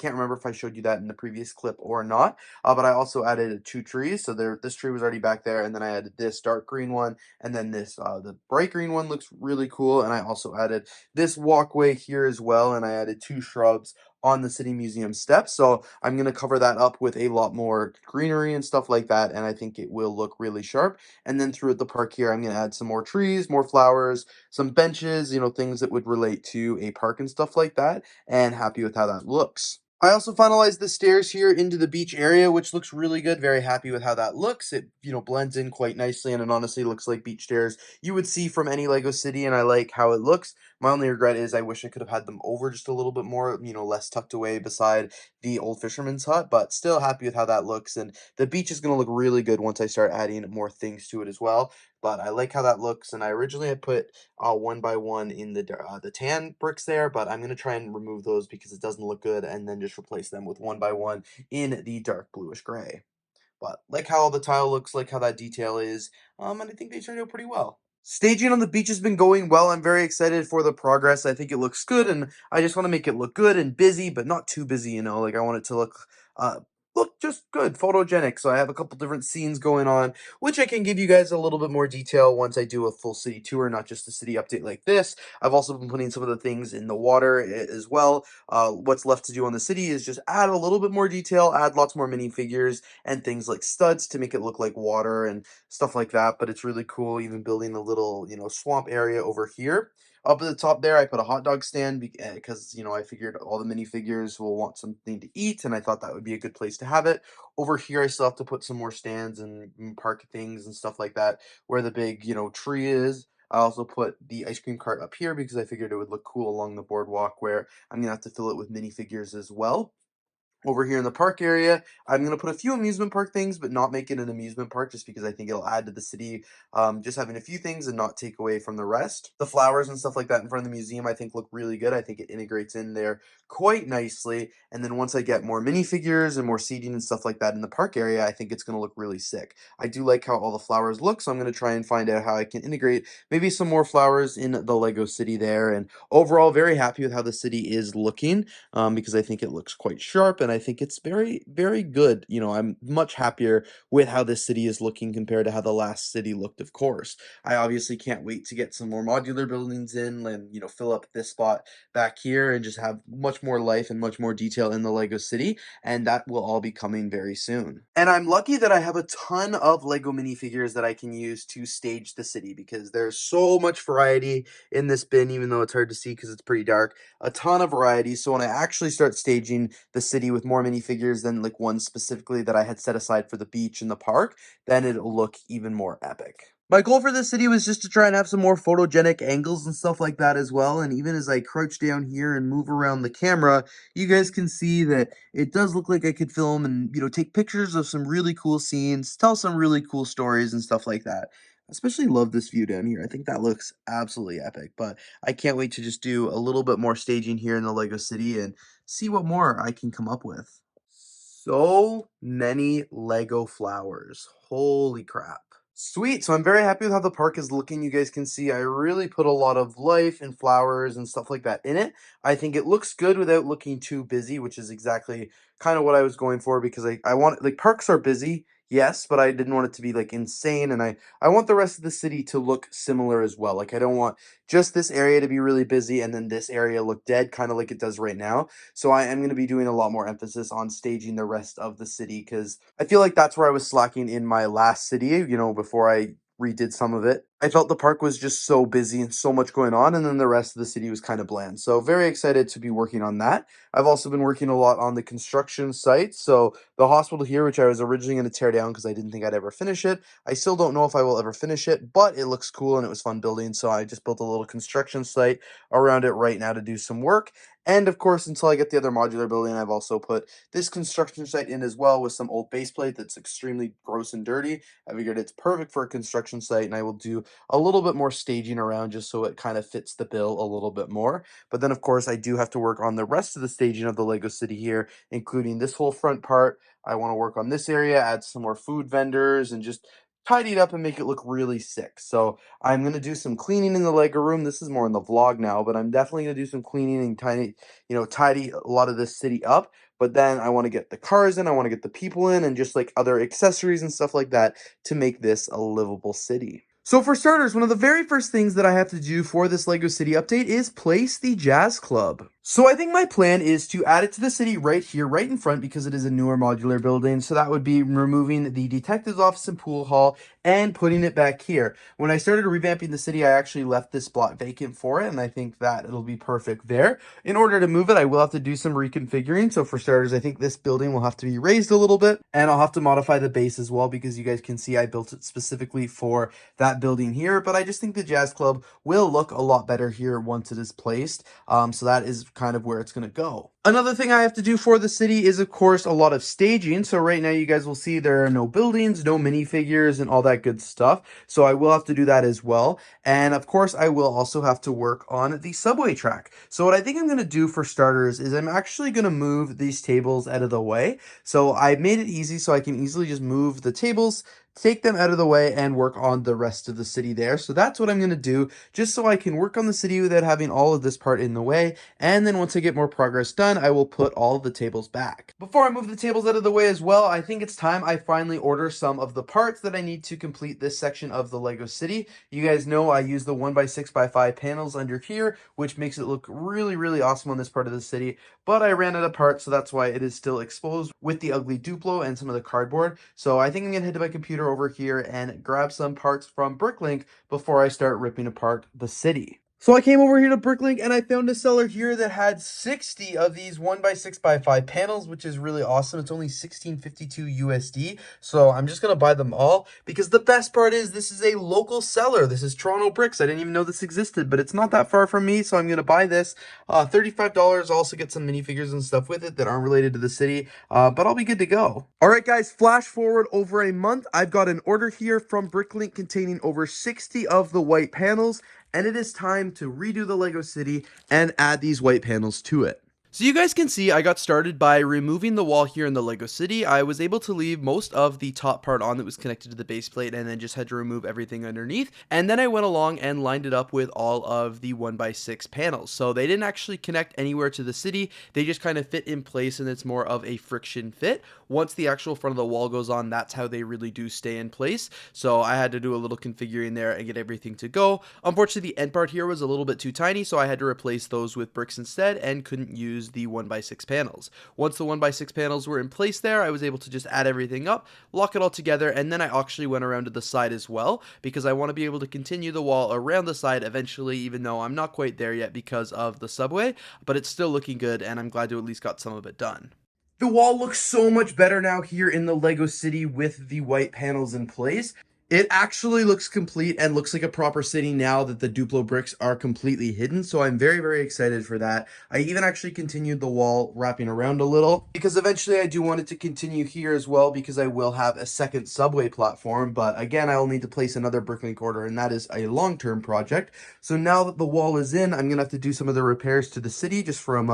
remember if I showed you that in the previous clip or not. But I also added two trees. So this tree was already back there. And then I added this dark green one. And then the bright green one looks really cool. And I also added this walkway here as well, and I added two shrubs on the city museum steps. So I'm going to cover that up with a lot more greenery and stuff like that, and I think it will look really sharp. And then throughout the park here, I'm going to add some more trees, more flowers, some benches, things that would relate to a park and stuff like that, and happy with how that looks. I also finalized the stairs here into the beach area, which looks really good. Very happy with how that looks. It, blends in quite nicely, and it honestly looks like beach stairs you would see from any Lego city, and I like how it looks. My only regret is I wish I could have had them over just a little bit more, less tucked away beside the old fisherman's hut, but still happy with how that looks. And the beach is going to look really good once I start adding more things to it as well. But I like how that looks, and I originally had put one by one in the tan bricks there, but I'm going to try and remove those because it doesn't look good, and then just replace them with one by one in the dark bluish gray. But like how all the tile looks, like how that detail is, and I think they turned out pretty well. Staging on the beach has been going well. I'm very excited for the progress. I think it looks good, and I just want to make it look good and busy, but not too busy, Like I want it to uh look just good, photogenic. So I have a couple different scenes going on, which I can give you guys a little bit more detail once I do a full city tour, not just a city update like this. I've also been putting some of the things in the water as well. What's left to do on the city is just add a little bit more detail, add lots more minifigures and things like studs to make it look like water and stuff like that. But it's really cool, even building a little, swamp area over here. Up at the top there, I put a hot dog stand because, I figured all the minifigures will want something to eat, and I thought that would be a good place to have it. Over here, I still have to put some more stands and park things and stuff like that where the big, tree is. I also put the ice cream cart up here because I figured it would look cool along the boardwalk where I'm going to have to fill it with minifigures as well. Over here in the park area, I'm going to put a few amusement park things, but not make it an amusement park just because I think it'll add to the city, just having a few things and not take away from the rest. The flowers and stuff like that in front of the museum I think look really good. I think it integrates in there quite nicely. And then once I get more minifigures and more seating and stuff like that in the park area, I think it's going to look really sick. I do like how all the flowers look, so I'm going to try and find out how I can integrate maybe some more flowers in the Lego city there. And overall, very happy with how the city is looking, because I think it looks quite sharp and I think it's very, very good. I'm much happier with how this city is looking compared to how the last city looked, of course. I obviously can't wait to get some more modular buildings in and, fill up this spot back here and just have much more life and much more detail in the Lego city. And that will all be coming very soon. And I'm lucky that I have a ton of Lego minifigures that I can use to stage the city because there's so much variety in this bin, even though it's hard to see because it's pretty dark. A ton of variety. So when I actually start staging the city with more minifigures than like one specifically that I had set aside for the beach and the park, then it'll look even more epic. My goal for this city was just to try and have some more photogenic angles and stuff like that as well. And even as I crouch down here and move around the camera, you guys can see that it does look like I could film and, take pictures of some really cool scenes, tell some really cool stories and stuff like that. I especially love this view down here. I think that looks absolutely epic, but I can't wait to just do a little bit more staging here in the Lego City and see what more I can come up with. So many Lego flowers. Holy crap. Sweet. So I'm very happy with how the park is looking. You guys can see I really put a lot of life and flowers and stuff like that in it. I think it looks good without looking too busy, which is exactly kind of what I was going for because I want like parks are busy, yes, but I didn't want it to be like insane. And I want the rest of the city to look similar as well. Like I don't want just this area to be really busy and then this area look dead, kind of like it does right now. So I am going to be doing a lot more emphasis on staging the rest of the city because I feel like that's where I was slacking in my last city, before I redid some of it. I felt the park was just so busy and so much going on, and then the rest of the city was kind of bland. So very excited to be working on that. I've also been working a lot on the construction site. So the hospital here, which I was originally going to tear down because I didn't think I'd ever finish it. I still don't know if I will ever finish it, but it looks cool and it was fun building. So I just built a little construction site around it right now to do some work. And of course, until I get the other modular building, I've also put this construction site in as well with some old base plate that's extremely gross and dirty. I figured it's perfect for a construction site, and I will do a little bit more staging around just so it kind of fits the bill a little bit more. But then, of course, I do have to work on the rest of the staging of the Lego City here, including this whole front part. I want to work on this area, add some more food vendors, and just tidy it up and make it look really sick. So I'm gonna do some cleaning in the Lego room. This is more in the vlog now, but I'm definitely gonna do some cleaning and tidy a lot of this city up. But then I want to get the cars in, I want to get the people in, and just like other accessories and stuff like that to make this a livable city. So for starters, one of the very first things that I have to do for this Lego City update is place the Jazz Club. So I think my plan is to add it to the city right here, right in front, because it is a newer modular building. So that would be removing the detective's office and pool hall and putting it back here. When I started revamping the city, I actually left this spot vacant for it, and I think that it'll be perfect there. In order to move it, I will have to do some reconfiguring. So for starters, I think this building will have to be raised a little bit, and I'll have to modify the base as well because you guys can see I built it specifically for that building here. But I just think the Jazz Club will look a lot better here once it is placed. So that is kind of where it's going to go. Another thing I have to do for the city is, of course, a lot of staging. So right now you guys will see there are no buildings, no minifigures, and all that good stuff. So I will have to do that as well. And of course, I will also have to work on the subway track. So what I think I'm going to do for starters is I'm actually going to move these tables out of the way. So I made it easy so I can easily just move the tables, take them out of the way, and work on the rest of the city there. So that's what I'm going to do, just so I can work on the city without having all of this part in the way. And then once I get more progress done, I will put all of the tables back. Before I move the tables out of the way as well, I think it's time I finally order some of the parts that I need to complete this section of the Lego City. You guys know I use the 1x6x5 panels under here, which makes it look really, really awesome on this part of the city. But I ran out of parts, so that's why it is still exposed with the ugly Duplo and some of the cardboard. So I think I'm going to head to my computer over here and grab some parts from BRICKLink before I start ripping apart the city. So I came over here to BRICKLink and I found a seller here that had 60 of these 1x6x5 panels, which is really awesome. It's only $16.52 USD. So I'm just going to buy them all because the best part is this is a local seller. This is Toronto Bricks. I didn't even know this existed, but it's not that far from me. So I'm going to buy this. $35. I'll also get some minifigures and stuff with it that aren't related to the city, but I'll be good to go. All right, guys, flash forward over a month. I've got an order here from BRICKLink containing over 60 of the white panels, and it is time to redo the Lego City and add these white panels to it. So you guys can see I got started by removing the wall here in the Lego City. I was able to leave most of the top part on that was connected to the base plate and then just had to remove everything underneath. And then I went along and lined it up with all of the 1x6 panels. So they didn't actually connect anywhere to the city. They just kind of fit in place and it's more of a friction fit. Once the actual front of the wall goes on, that's how they really do stay in place. So I had to do a little configuring there and get everything to go. Unfortunately, the end part here was a little bit too tiny, so I had to replace those with bricks instead and couldn't use the 1x6 panels. Once the 1x6 panels were in place there, I was able to just add everything up, lock it all together, and then I actually went around to the side as well because I want to be able to continue the wall around the side eventually, even though I'm not quite there yet because of the subway, but it's still looking good and I'm glad to at least got some of it done. The wall looks so much better now here in the Lego City with the white panels in place. It actually looks complete and looks like a proper city now that the Duplo bricks are completely hidden, so I'm very, very excited for that. I even actually continued the wall wrapping around a little, because eventually I do want it to continue here as well, because I will have a second subway platform, but again, I'll need to place another bricklink order, and that is a long-term project. So now that the wall is in, I'm going to have to do some of the repairs to the city, just from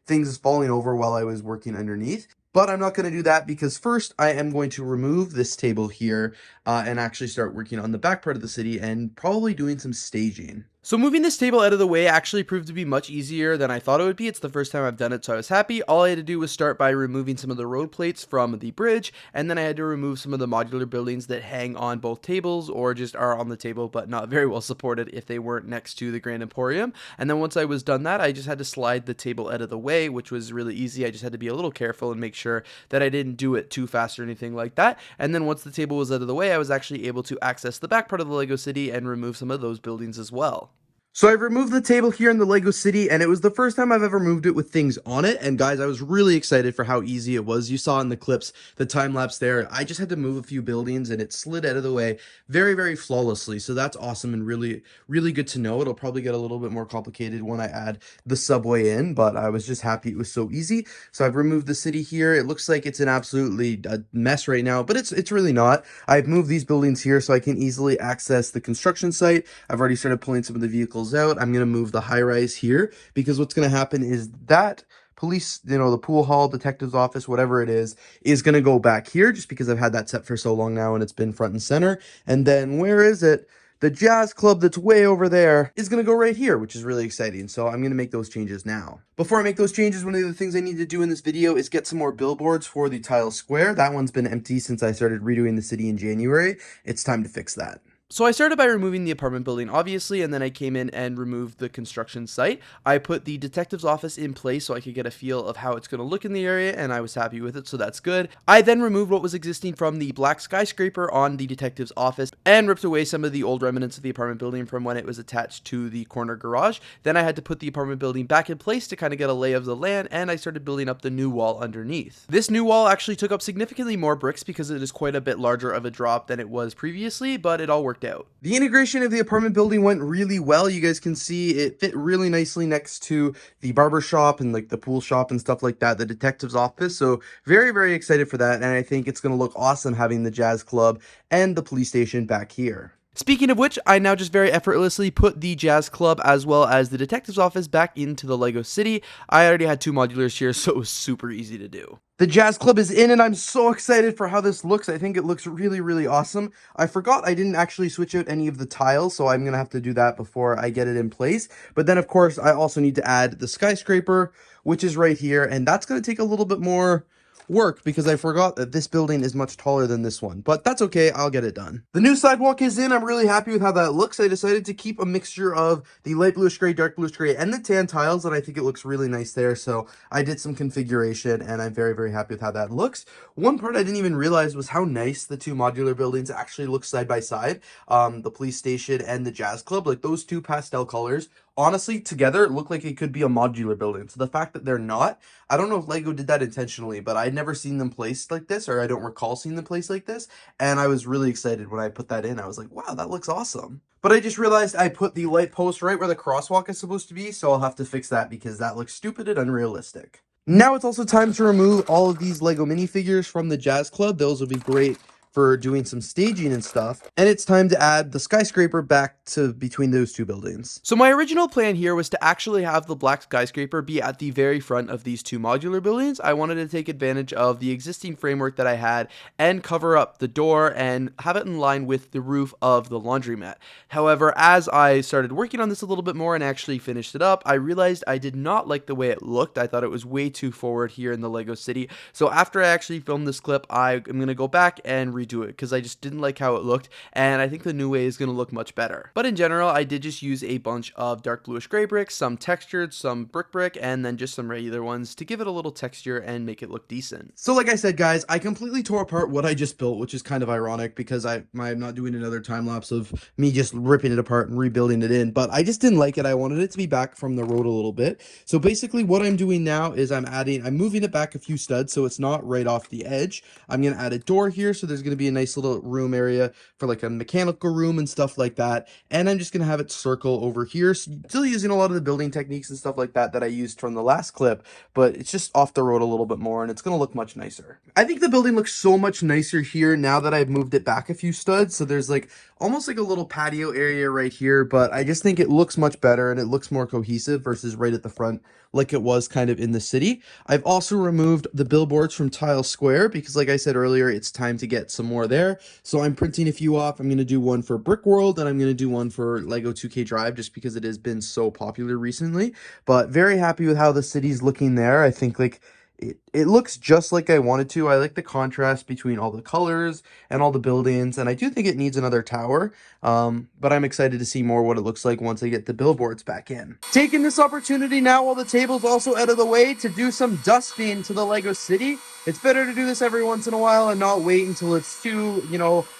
things falling over while I was working underneath. But I'm not going to do that because first I am going to remove this table here and actually start working on the back part of the city and probably doing some staging. So moving this table out of the way actually proved to be much easier than I thought it would be. It's the first time I've done it, so I was happy. All I had to do was start by removing some of the road plates from the bridge, and then I had to remove some of the modular buildings that hang on both tables or just are on the table but not very well supported if they weren't next to the Grand Emporium. And then once I was done that, I just had to slide the table out of the way, which was really easy. I just had to be a little careful and make sure that I didn't do it too fast or anything like that. And then once the table was out of the way, I was actually able to access the back part of the Lego City and remove some of those buildings as well. So I've removed the table here in the Lego City, and it was the first time I've ever moved it with things on it. And guys, I was really excited for how easy it was. You saw in the clips, the time lapse there. I just had to move a few buildings and it slid out of the way very, very flawlessly. So that's awesome and really, really good to know. It'll probably get a little bit more complicated when I add the subway in, but I was just happy it was so easy. So I've removed the city here. It looks like it's an absolutely a mess right now, but it's really not. I've moved these buildings here so I can easily access the construction site. I've already started pulling some of the vehicles out. I'm going to move the high rise here because what's going to happen is that police, the pool hall, detective's office, whatever it is going to go back here just because I've had that set for so long now and it's been front and center. And then where is it? The jazz club that's way over there is going to go right here, which is really exciting. So I'm going to make those changes now. Before I make those changes, one of the things I need to do in this video is get some more billboards for the tile square. That one's been empty since I started redoing the city in January. It's time to fix that. So I started by removing the apartment building, obviously, and then I came in and removed the construction site. I put the detective's office in place so I could get a feel of how it's going to look in the area, and I was happy with it, so that's good. I then removed what was existing from the black skyscraper on the detective's office and ripped away some of the old remnants of the apartment building from when it was attached to the corner garage. Then I had to put the apartment building back in place to kind of get a lay of the land, and I started building up the new wall underneath. This new wall actually took up significantly more bricks because it is quite a bit larger of a drop than it was previously, but it all worked out. The integration of the apartment building went really well. You guys can see it fit really nicely next to the barber shop and like the pool shop and stuff like that, the detective's office. So very, very excited for that. And I think it's going to look awesome having the jazz club and the police station back here. Speaking of which, I now just very effortlessly put the jazz club as well as the detective's office back into the Lego City. I already had two modulars here, so it was super easy to do. The jazz club is in and I'm so excited for how this looks. I think it looks really, really awesome. I forgot I didn't actually switch out any of the tiles, so I'm going to have to do that before I get it in place. But then, of course, I also need to add the skyscraper, which is right here, and that's going to take a little bit more work because I forgot that this building is much taller than this one, but that's okay. I'll get it done. The new sidewalk is in. I'm really happy with how that looks. I decided to keep a mixture of the light bluish gray, dark bluish gray, and the tan tiles, and I think it looks really nice there. So I did some configuration and I'm very, very happy with how that looks. One part I didn't even realize was how nice the two modular buildings actually look side by side. The police station and the jazz club, like those two pastel colors, honestly, together look like it could be a modular building. So the fact that they're not, I don't know if Lego did that intentionally, but I'd never seen them placed like this, or I don't recall seeing them placed like this. And I was really excited when I put that in. I was like, wow, that looks awesome. But I just realized I put the light post right where the crosswalk is supposed to be, so I'll have to fix that because that looks stupid and unrealistic. Now it's also time to remove all of these Lego minifigures from the Jazz Club. Those will be great for doing some staging and stuff. And it's time to add the skyscraper back to between those two buildings. So my original plan here was to actually have the black skyscraper be at the very front of these two modular buildings. I wanted to take advantage of the existing framework that I had and cover up the door and have it in line with the roof of the laundromat. However, as I started working on this a little bit more and actually finished it up, I realized I did not like the way it looked. I thought it was way too forward here in the Lego City. So after I actually filmed this clip, I'm going to go back and redo it because I just didn't like how it looked, and I think the new way is going to look much better. But in general, I did just use a bunch of dark bluish gray bricks, some textured, some brick, and then just some regular ones to give it a little texture and make it look decent. So like I said, guys, I completely tore apart what I just built, which is kind of ironic because I'm not doing another time lapse of me just ripping it apart and rebuilding it in, but I just didn't like it. I wanted it to be back from the road a little bit. So basically what I'm doing now is I'm moving it back a few studs so it's not right off the edge. I'm going to add a door here, so there's going to to be a nice little room area for like a mechanical room and stuff like that. And I'm just going to have it circle over here. Still using a lot of the building techniques and stuff like that that I used from the last clip, but it's just off the road a little bit more and it's going to look much nicer. I think the building looks so much nicer here now that I've moved it back a few studs. So there's like almost like a little patio area right here, but I just think it looks much better and it looks more cohesive versus right at the front like it was kind of in the city. I've also removed the billboards from Tiles Square because, like I said earlier, it's time to get some more there. So I'm printing a few off. I'm going to do one for Brick World and I'm going to do one for Lego 2K Drive just because it has been so popular recently. But very happy with how the city's looking there. I think like it looks just like I wanted to. I like the contrast between all the colors and all the buildings, and I do think it needs another tower, but I'm excited to see more what it looks like once I get the billboards back in. Taking this opportunity now while the table's also out of the way to do some dusting to the Lego City. It's better to do this every once in a while and not wait until it's too,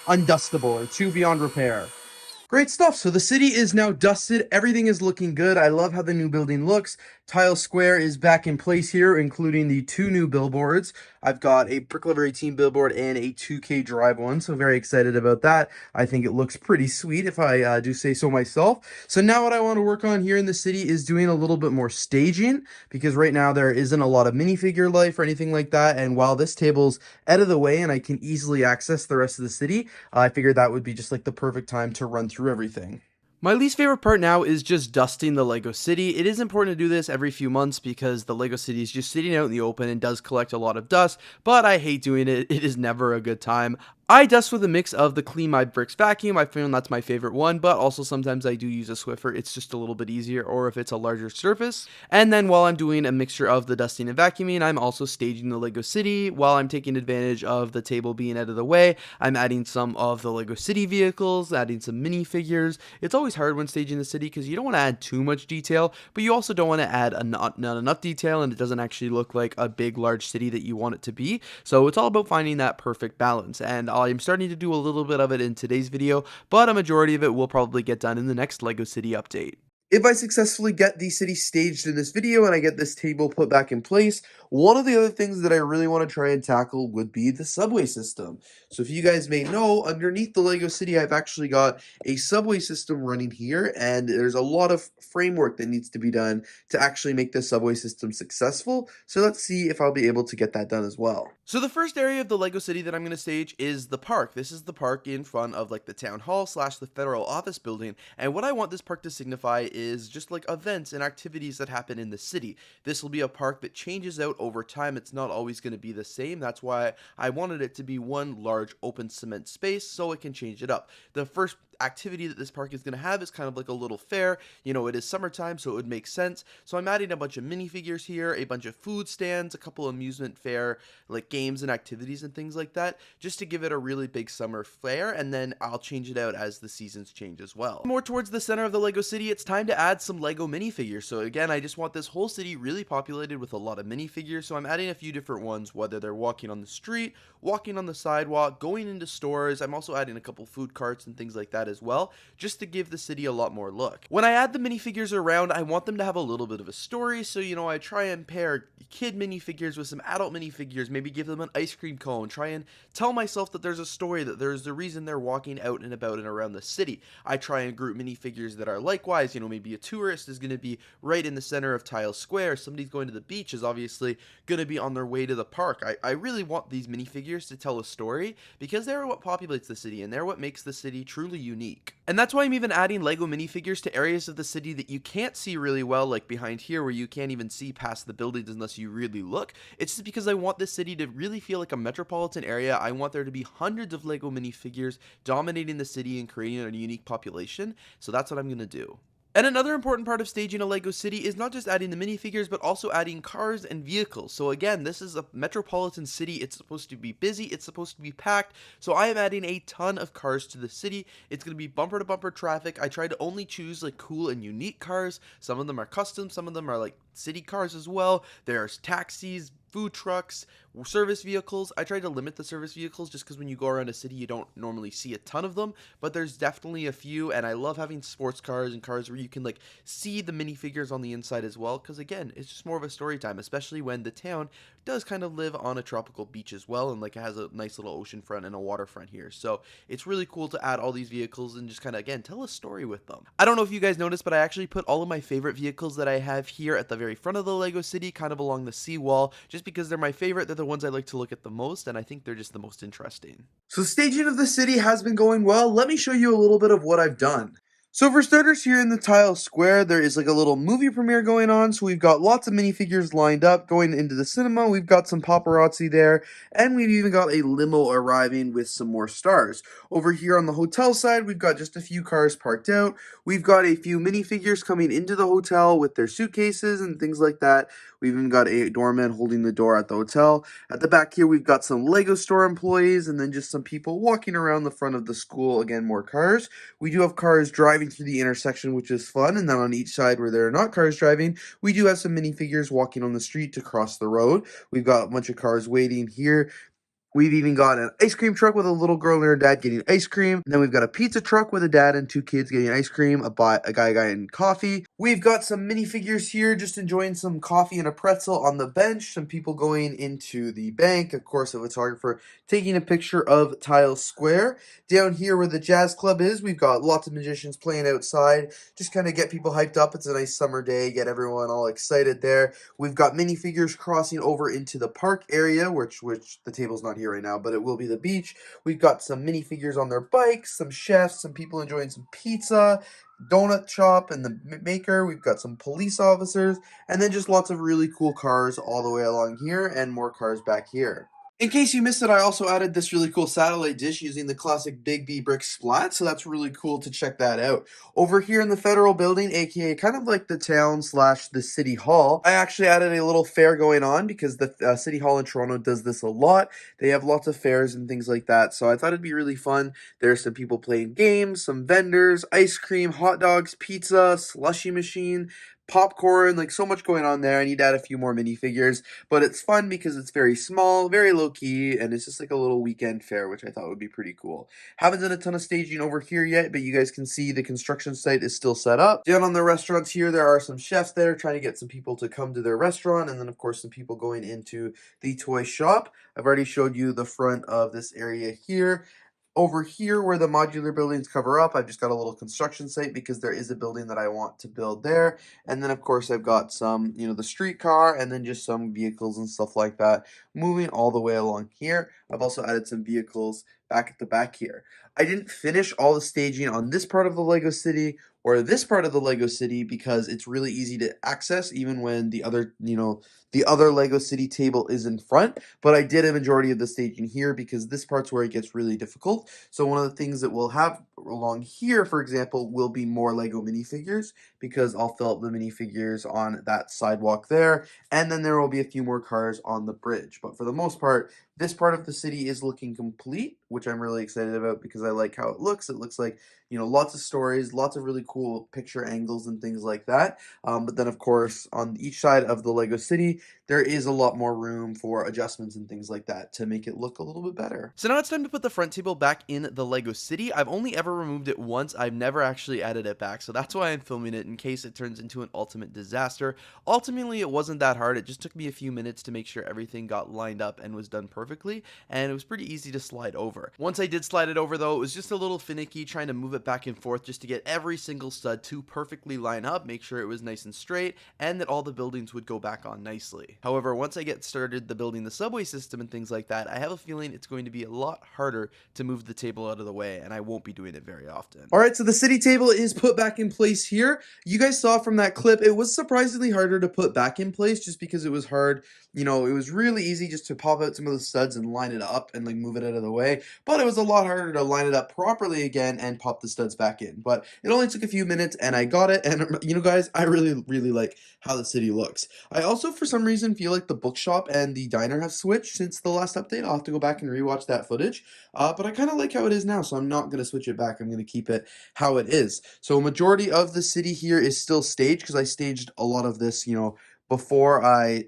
undustable or too beyond repair. Great stuff. So the city is now dusted. Everything is looking good. I love how the new building looks. Tile Square is back in place here, including the 2 new billboards. I've got a BRICKLOVER 18 billboard and a 2K Drive one, so very excited about that. I think it looks pretty sweet if I do say so myself. So now what I want to work on here in the city is doing a little bit more staging, because right now there isn't a lot of minifigure life or anything like that, and while this table's out of the way and I can easily access the rest of the city, I figured that would be just like the perfect time to run through everything. My least favorite part now is just dusting the Lego City. It is important to do this every few months because the Lego City is just sitting out in the open and does collect a lot of dust, but I hate doing it. It is never a good time. I dust with a mix of the Clean My Bricks vacuum. I found that's my favorite one, but also sometimes I do use a Swiffer. It's just a little bit easier, or if it's a larger surface. And then while I'm doing a mixture of the dusting and vacuuming, I'm also staging the Lego City. While I'm taking advantage of the table being out of the way, I'm adding some of the Lego City vehicles, adding some minifigures. It's always hard when staging the city because you don't want to add too much detail, but you also don't want to add not enough detail and it doesn't actually look like a big, large city that you want it to be. So it's all about finding that perfect balance. And I'm starting to do a little bit of it in today's video, but a majority of it will probably get done in the next Lego City update. If I successfully get the city staged in this video and I get this table put back in place, one of the other things that I really want to try and tackle would be the subway system. So if you guys may know, underneath the Lego City, I've actually got a subway system running here, and there's a lot of framework that needs to be done to actually make this subway system successful. So let's see if I'll be able to get that done as well. So the first area of the Lego City that I'm going to stage is the park. This is the park in front of like the town hall / the federal office building, and what I want this park to signify is just like events and activities that happen in the city. This will be a park that changes out over time. It's not always going to be the same. That's why I wanted it to be one large open cement space so it can change it up. The first activity that this park is going to have is kind of like a little fair. It is summertime, so it would make sense. So I'm adding a bunch of minifigures here, a bunch of food stands, a couple amusement fair like games and activities and things like that, just to give it a really big summer flair, and then I'll change it out as the seasons change as well. More towards the center of the Lego City, it's time to add some Lego minifigures. So again, I just want this whole city really populated with a lot of minifigures, so I'm adding a few different ones, whether they're walking on the street, walking on the sidewalk, going into stores. I'm also adding a couple food carts and things like that as well, just to give the city a lot more look. When I add the minifigures around, I want them to have a little bit of a story, so I try and pair kid minifigures with some adult minifigures, maybe give them an ice cream cone, try and tell myself that there's a story, that there's the reason they're walking out and about and around the city. I try and group minifigures that are likewise, maybe a tourist is going to be right in the center of Tile Square, somebody's going to the beach is obviously going to be on their way to the park. I really want these minifigures to tell a story because they're what populates the city and they're what makes the city truly unique. And that's why I'm even adding Lego minifigures to areas of the city that you can't see really well, like behind here where you can't even see past the buildings unless you really look. It's just because I want this city to really feel like a metropolitan area. I want there to be hundreds of Lego minifigures dominating the city and creating a unique population. So that's what I'm going to do. And another important part of staging a Lego City is not just adding the minifigures, but also adding cars and vehicles. So again, this is a metropolitan city. It's supposed to be busy. It's supposed to be packed. So I am adding a ton of cars to the city. It's going to be bumper to bumper traffic. I try to only choose like cool and unique cars. Some of them are custom. Some of them are like city cars as well. There's taxis, food trucks, service vehicles. I tried to limit the service vehicles just because when you go around a city, you don't normally see a ton of them, but there's definitely a few, and I love having sports cars and cars where you can like see the minifigures on the inside as well, because again, it's just more of a story time, especially when the town does kind of live on a tropical beach as well, and like it has a nice little ocean front and a waterfront here. So it's really cool to add all these vehicles and just kind of again tell a story with them. I don't know if you guys noticed, but I actually put all of my favorite vehicles that I have here at the very front of the Lego City, kind of along the seawall, just because they're my favorite. They're the ones I like to look at the most, and I think they're just the most interesting. So the staging of the city has been going well. Let me show you a little bit of what I've done. So for starters, here in the tile square, there is like a little movie premiere going on. So we've got lots of minifigures lined up going into the cinema. We've got some paparazzi there, and we've even got a limo arriving with some more stars. Over here on the hotel side, we've got just a few cars parked out. We've got a few minifigures coming into the hotel with their suitcases and things like that. We've even got a doorman holding the door at the hotel. At the back here, we've got some Lego store employees and then just some people walking around the front of the school. Again, more cars. We do have cars driving through the intersection, which is fun. And then on each side where there are not cars driving, we do have some minifigures walking on the street to cross the road. We've got a bunch of cars waiting here. We've even got an ice cream truck with a little girl and her dad getting ice cream. And then we've got a pizza truck with a dad and two kids getting ice cream, a guy getting coffee. We've got some minifigures here just enjoying some coffee and a pretzel on the bench. Some people going into the bank. Of course, a photographer taking a picture of Tile Square. Down here where the jazz club is, we've got lots of magicians playing outside. Just kind of get people hyped up. It's a nice summer day. Get everyone all excited there. We've got minifigures crossing over into the park area, which the table's not here right now, but it will be the beach. We've got some minifigures on their bikes, some chefs, some people enjoying some pizza, donut shop and the maker. We've got some police officers, and then just lots of really cool cars all the way along here, and more cars back here. In case you missed it, I also added this really cool satellite dish using the classic Big B brick splat, so that's really cool to check that out. Over here in the Federal Building, aka kind of like the town slash the City Hall, I actually added a little fair going on because the City Hall in Toronto does this a lot. They have lots of fairs and things like that, so I thought it'd be really fun. There's some people playing games, some vendors, ice cream, hot dogs, pizza, slushy machine, popcorn, like so much going on there. I need to add a few more minifigures, but it's fun because it's very small, very low key, and it's just like a little weekend fair, which I thought would be pretty cool. Haven't done a ton of staging over here yet, but you guys can see the construction site is still set up. Down on the restaurants here, there are some chefs there trying to get some people to come to their restaurant, and then of course some people going into the toy shop. I've already showed you the front of this area here. Over here where the modular buildings cover up, I've just got a little construction site because there is a building that I want to build there. And then of course I've got some, the streetcar and then just some vehicles and stuff like that moving all the way along here. I've also added some vehicles back at the back here. I didn't finish all the staging on this part of the Lego City or this part of the Lego City because it's really easy to access even when the other, the other Lego City table is in front, but I did a majority of the staging here because this part's where it gets really difficult. So one of the things that we'll have along here, for example, will be more Lego minifigures because I'll fill up the minifigures on that sidewalk there, and then there will be a few more cars on the bridge. But for the most part, this part of the city is looking complete, which I'm really excited about because I like how it looks. It looks like, lots of stories, lots of really cool picture angles and things like that. But then, of course, on each side of the Lego City, there is a lot more room for adjustments and things like that to make it look a little bit better. So now it's time to put the front table back in the Lego City. I've only ever removed it once. I've never actually added it back, so that's why I'm filming it in case it turns into an ultimate disaster. Ultimately, it wasn't that hard. It just took me a few minutes to make sure everything got lined up and was done perfectly, and it was pretty easy to slide over. Once I did slide it over, though, it was just a little finicky trying to move it back and forth just to get every single stud to perfectly line up, make sure it was nice and straight, and that all the buildings would go back on nicely. However, once I get started building the subway system and things like that, I have a feeling it's going to be a lot harder to move the table out of the way, and I won't be doing it very often. All right, so the city table is put back in place here. You guys saw from that clip, it was surprisingly harder to put back in place just because it was hard. It was really easy just to pop out some of the studs and line it up and like move it out of the way, but it was a lot harder to line it up properly again and pop the studs back in. But it only took a few minutes and I got it, and guys, I really like how the city looks. I also for some reason feel like the bookshop and the diner have switched since the last update. I'll have to go back and rewatch that footage, but I kind of like how it is now, so I'm not going to switch it back. I'm going to keep it how it is. So a majority of the city here is still staged because I staged a lot of this, before I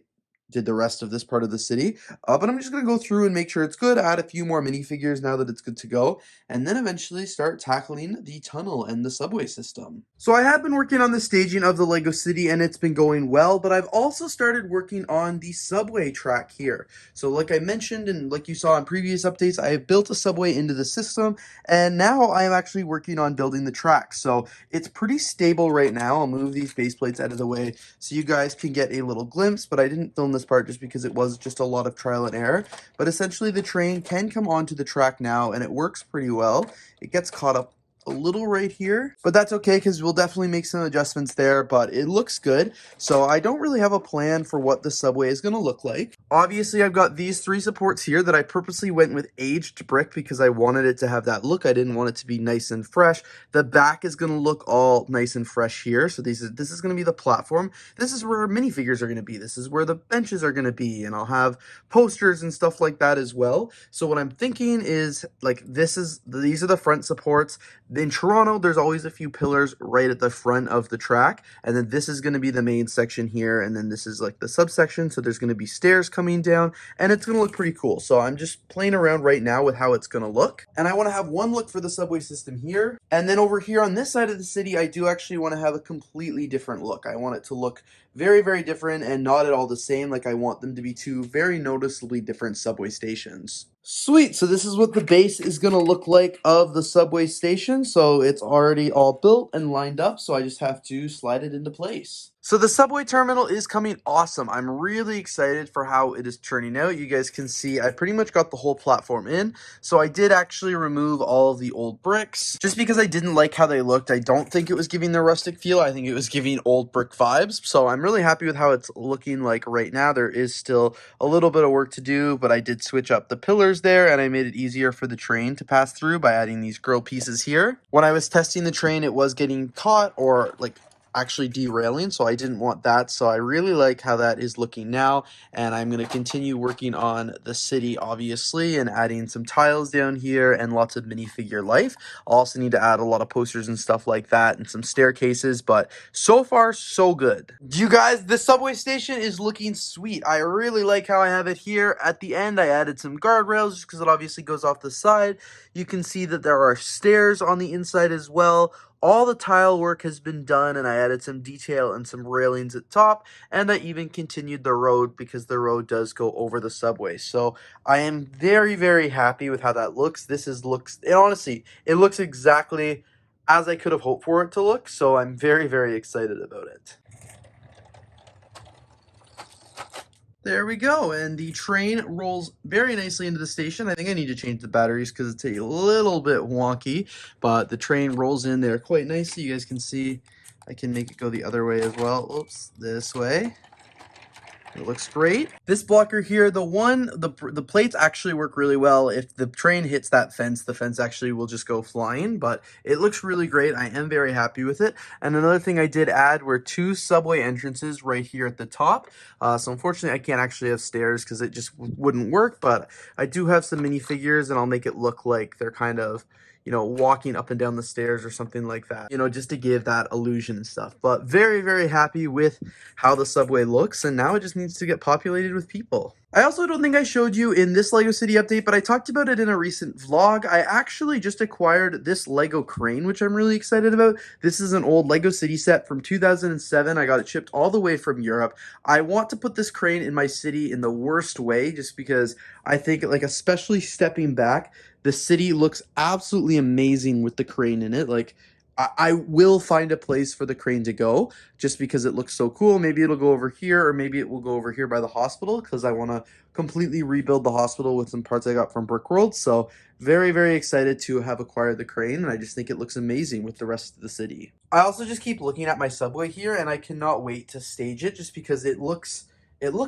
did the rest of this part of the city. But I'm just gonna go through and make sure it's good, add a few more minifigures now that it's good to go, and then eventually start tackling the tunnel and the subway system. So I have been working on the staging of the Lego City and it's been going well, but I've also started working on the subway track here. So like I mentioned and like you saw in previous updates, I have built a subway into the system, and now I am actually working on building the track. So it's pretty stable right now. I'll move these base plates out of the way so you guys can get a little glimpse, but I didn't film this part just because it was just a lot of trial and error. But essentially the train can come onto the track now and it works pretty well. It gets caught up a little right here, but that's okay because we'll definitely make some adjustments there, but it looks good. So I don't really have a plan for what the subway is going to look like. Obviously, I've got these 3 supports here that I purposely went with aged brick because I wanted it to have that look. I didn't want it to be nice and fresh. The back is going to look all nice and fresh here. So this is going to be the platform. This is where minifigures are going to be. This is where the benches are going to be, and I'll have posters and stuff like that as well. So what I'm thinking is like these are the front supports. In Toronto, there's always a few pillars right at the front of the track, and then this is going to be the main section here, and then this is like the subsection, so there's going to be stairs coming down, and it's going to look pretty cool. So I'm just playing around right now with how it's going to look, and I want to have one look for the subway system here, and then over here on this side of the city, I do actually want to have a completely different look. I want it to look very, very different and not at all the same. Like I want them to be 2 very noticeably different subway stations. Sweet, so this is what the base is going to look like of the subway station. So it's already all built and lined up, so I just have to slide it into place. So the subway terminal is coming awesome. I'm really excited for how it is turning out. You guys can see I pretty much got the whole platform in. So I did actually remove all of the old bricks just because I didn't like how they looked. I don't think it was giving the rustic feel. I think it was giving old brick vibes. So I'm really happy with how it's looking like right now. There is still a little bit of work to do, but I did switch up the pillars there and I made it easier for the train to pass through by adding these grill pieces here. When I was testing the train, it was getting caught or like actually derailing, so I didn't want that. So I really like how that is looking now, and I'm going to continue working on the city obviously and adding some tiles down here and lots of minifigure life. I'll also need to add a lot of posters and stuff like that and some staircases, but so far so good. You guys, the subway station is looking sweet. I really like how I have it here. At the end I added some guardrails just because it obviously goes off the side. You can see that there are stairs on the inside as well. All the tile work has been done, and I added some detail and some railings at top, and I even continued the road because the road does go over the subway. So I am very, very happy with how that looks. Honestly, it looks exactly as I could have hoped for it to look, so I'm very, very excited about it. There we go, and the train rolls very nicely into the station. I think I need to change the batteries because it's a little bit wonky, but the train rolls in there quite nicely. You guys can see I can make it go the other way as well. Oops, this way. It looks great. This blocker here, the plates actually work really well. If the train hits that fence, the fence actually will just go flying, but it looks really great. I am very happy with it. And another thing I did add were 2 subway entrances right here at the top. So unfortunately, I can't actually have stairs because it just wouldn't work, but I do have some minifigures and I'll make it look like they're kind of, you know, walking up and down the stairs or something like that, you know, just to give that illusion and stuff. But very, very happy with how the subway looks, and now it just needs to get populated with people. I also don't think I showed you in this LEGO City update, but I talked about it in a recent vlog. I actually just acquired this LEGO crane, which I'm really excited about. This is an old LEGO City set from 2007. I got it shipped all the way from Europe. I want to put this crane in my city in the worst way, just because I think, like, especially stepping back, the city looks absolutely amazing with the crane in it. Like, I will find a place for the crane to go just because it looks so cool. Maybe it'll go over here, or maybe it will go over here by the hospital because I want to completely rebuild the hospital with some parts I got from Brickworld. So very, very excited to have acquired the crane, and I just think it looks amazing with the rest of the city. I also just keep looking at my subway here, and I cannot wait to stage it just because it looks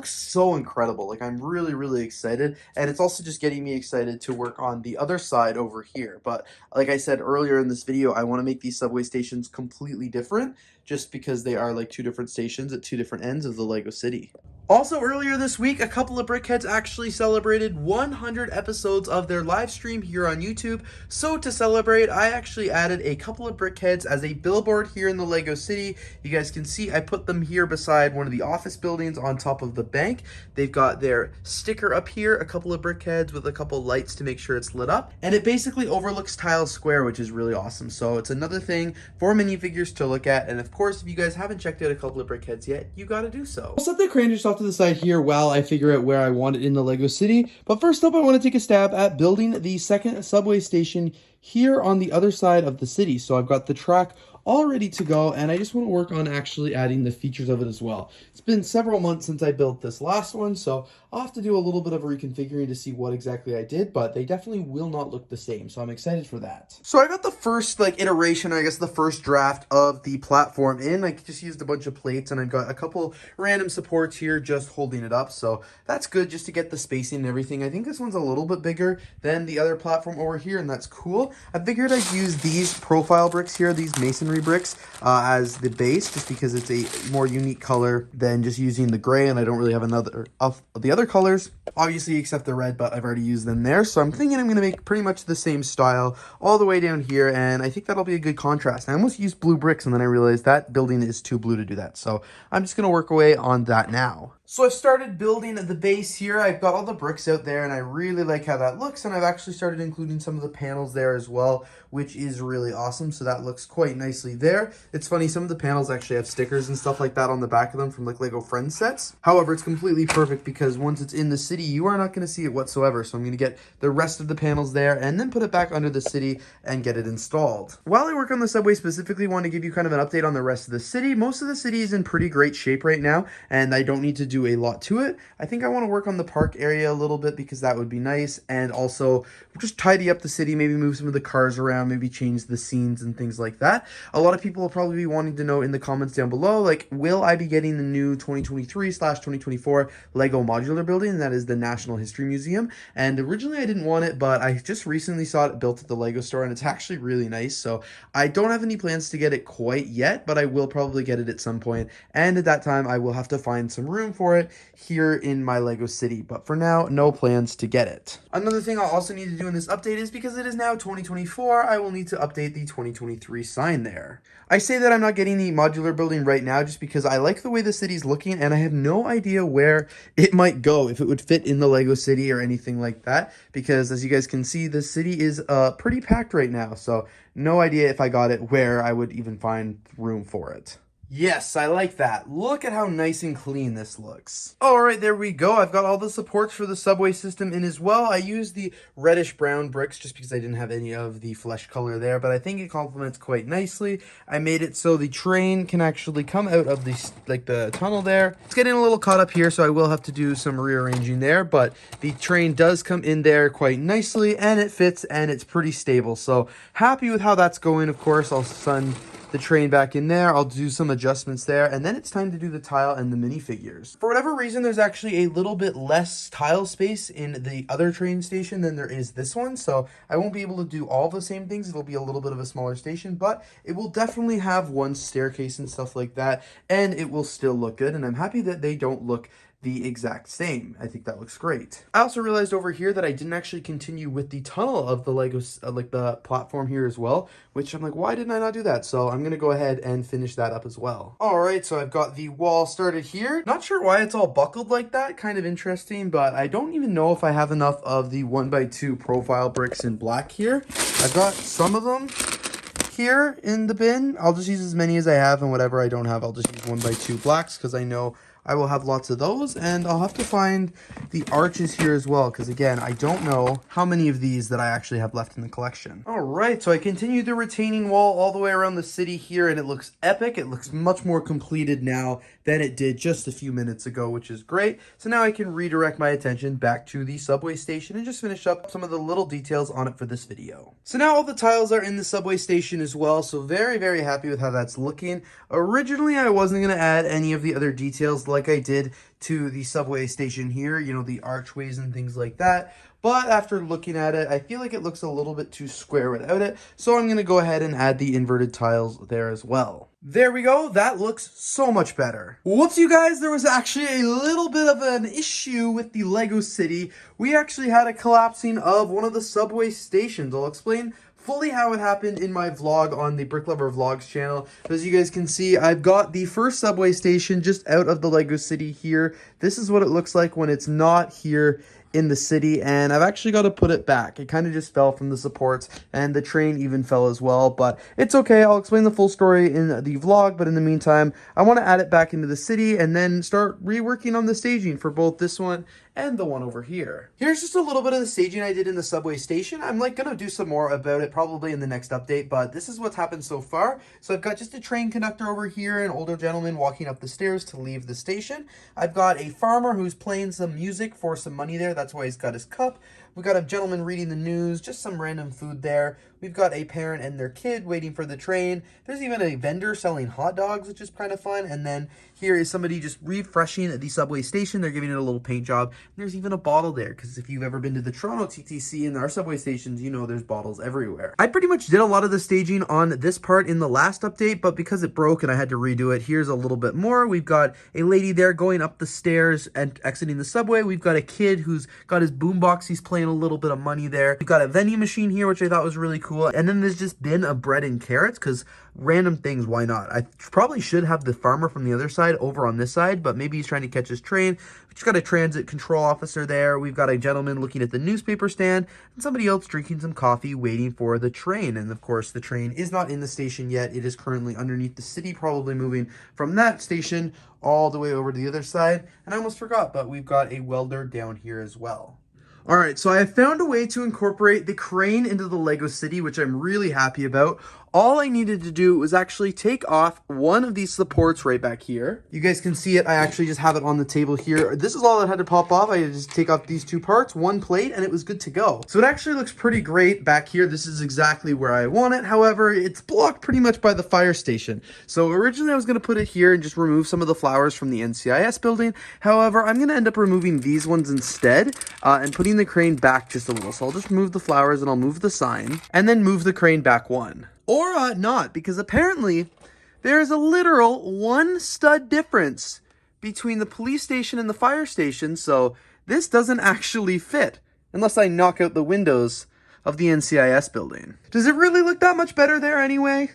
so incredible. Like, I'm really, really excited, and it's also just getting me excited to work on the other side over here. But like I said earlier in this video, I want to make these subway stations completely different just because they are like 2 different stations at 2 different ends of the LEGO City. Also, earlier this week, a couple of Brickheads actually celebrated 100 episodes of their live stream here on YouTube. So to celebrate, I actually added a couple of Brickheads as a billboard here in the LEGO City. You guys can see I put them here beside one of the office buildings on top top of the bank. They've got their sticker up here, a couple of brick heads with a couple lights to make sure it's lit up. And it basically overlooks Tiles Square, which is really awesome. So it's another thing for minifigures to look at. And of course, if you guys haven't checked out a couple of brick heads yet, you gotta do so. I'll set the crane just off to the side here while I figure out where I want it in the Lego City. But first up, I want to take a stab at building the second subway station here on the other side of the city. So I've got the track all ready to go, and I just want to work on actually adding the features of it as well. It's been several months since I built this last one, so I'll have to do a little bit of reconfiguring to see what exactly I did, but they definitely will not look the same, so I'm excited for that. So I got the first iteration, I guess the first draft of the platform in. I just used a bunch of plates, and I've got a couple random supports here just holding it up, so that's good just to get the spacing and everything. I think this one's a little bit bigger than the other platform over here, and that's cool. I figured I'd use these profile bricks here, these masonry bricks, as the base, just because it's a more unique color than just using the gray, and I don't really have another of the other colors, obviously, except the red, but I've already used them there. So I'm thinking I'm going to make pretty much the same style all the way down here, and I think that'll be a good contrast. I almost used blue bricks, and then I realized that building is too blue to do that. So I'm just going to work away on that now. So I've started building the base here. I've got all the bricks out there, and I really like how that looks, and I've actually started including some of the panels there as well, which is really awesome. So that looks quite nicely there. It's funny, some of the panels actually have stickers and stuff like that on the back of them from like Lego Friends sets. However, it's completely perfect because once it's in the city, you are not going to see it whatsoever. So I'm going to get the rest of the panels there and then put it back under the city and get it installed. While I work on the subway specifically, I want to give you kind of an update on the rest of the city. Most of the city is in pretty great shape right now, and I don't need to do a lot to it. I think I want to work on the park area a little bit because that would be nice, and also just tidy up the city, maybe move some of the cars around, maybe change the scenes and things like that. A lot of people will probably be wanting to know in the comments down below, like, will I be getting the new 2023/2024 Lego Modular building? That is the National History Museum, and originally I didn't want it, but I just recently saw it built at the Lego store, and it's actually really nice. So I don't have any plans to get it quite yet, but I will probably get it at some point, and at that time I will have to find some room for it here in my Lego City, but for now, no plans to get it. Another thing I'll also need to do in this update is because it is now 2024, I will need to update the 2023 sign there. I say that I'm not getting the modular building right now just because I like the way the city's looking, and I have no idea where it might go, if it would fit in the Lego City or anything like that, because as you guys can see, the city is pretty packed right now, so no idea if I got it where I would even find room for it. Yes, I like that. Look at how nice and clean this looks. Alright, there we go. I've got all the supports for the subway system in as well. I used the reddish brown bricks just because I didn't have any of the flesh color there, but I think it complements quite nicely. I made it so the train can actually come out of the tunnel there. It's getting a little caught up here, so I will have to do some rearranging there, but the train does come in there quite nicely, and it fits, and it's pretty stable. So happy with how that's going. Of course, I'll send the train back in there. I'll do some adjustments there, and then it's time to do the tile and the minifigures. For whatever reason, there's actually a little bit less tile space in the other train station than there is this one, so I won't be able to do all the same things. It'll be a little bit of a smaller station, but it will definitely have one staircase and stuff like that, and it will still look good, and I'm happy that they don't look the exact same. I think that looks great. I also realized over here that I didn't actually continue with the tunnel of the Lego, like the platform here as well, which I'm like, why didn't I not do that? So I'm going to go ahead and finish that up as well. All right, so I've got the wall started here. Not sure why it's all buckled like that. Kind of interesting, but I don't even know if I have enough of the 1x2 profile bricks in black here. I've got some of them here in the bin. I'll just use as many as I have, and whatever I don't have, I'll just use 1x2 blacks because I know I will have lots of those, and I'll have to find the arches here as well, because again, I don't know how many of these that I actually have left in the collection. All right, so I continued the retaining wall all the way around the city here, and it looks epic. It looks much more completed now than it did just a few minutes ago, which is great. So now I can redirect my attention back to the subway station and just finish up some of the little details on it for this video. So now all the tiles are in the subway station as well, so very, very happy with how that's looking. Originally, I wasn't going to add any of the other details like I did to the subway station here, you know, the archways and things like that. But after looking at it, I feel like it looks a little bit too square without it. So I'm going to go ahead and add the inverted tiles there as well. There we go. That looks so much better. Whoops, you guys, there was actually a little bit of an issue with the Lego City. We actually had a collapsing of one of the subway stations. I'll explain fully how it happened in my vlog on the BRICKLOVER Vlogs channel. As you guys can see, I've got the first subway station just out of the Lego City here. This is what it looks like when it's not here in the city, and I've actually got to put it back. It kind of just fell from the supports, and the train even fell as well, but it's okay. I'll explain the full story in the vlog, but in the meantime, I want to add it back into the city and then start reworking on the staging for both this one and the one over here. Here's just a little bit of the staging I did in the subway station. I'm gonna do some more about it probably in the next update, but this is what's happened so far. So I've got just a train conductor over here, an older gentleman walking up the stairs to leave the station. I've got a farmer who's playing some music for some money there. That's why he's got his cup. We've got a gentleman reading the news, just some random food there. We've got a parent and their kid waiting for the train. There's even a vendor selling hot dogs, which is kind of fun. And then here is somebody just refreshing the subway station. They're giving it a little paint job. There's even a bottle there, because if you've ever been to the Toronto TTC and our subway stations, you know there's bottles everywhere. I pretty much did a lot of the staging on this part in the last update, but because it broke and I had to redo it, here's a little bit more. We've got a lady there going up the stairs and exiting the subway. We've got a kid who's got his boombox. He's playing a little bit of money there. We've got a vending machine here, which I thought was really cool. And then there's just bin of bread and carrots, because random things, why not? I probably should have the farmer from the other side over on this side, but maybe he's trying to catch his train. We just got a transit control officer there. We've got a gentleman looking at the newspaper stand, and somebody else drinking some coffee waiting for the train. And of course, the train is not in the station yet. It is currently underneath the city, probably moving from that station all the way over to the other side. And I almost forgot, but we've got a welder down here as well. All right, so I found a way to incorporate the crane into the Lego City, which I'm really happy about. All I needed to do was actually take off one of these supports right back here. You guys can see it. I actually just have it on the table here. This is all that had to pop off. I had to just take off these two parts, one plate, and it was good to go. So it actually looks pretty great back here. This is exactly where I want it. However, it's blocked pretty much by the fire station. So originally I was going to put it here and just remove some of the flowers from the NCIS building. However, I'm going to end up removing these ones instead and putting the crane back just a little. So I'll just move the flowers and I'll move the sign and then move the crane back one. Or not, because apparently there's a literal one stud difference between the police station and the fire station, so this doesn't actually fit unless I knock out the windows of the NCIS building. Does it really look that much better there anyway?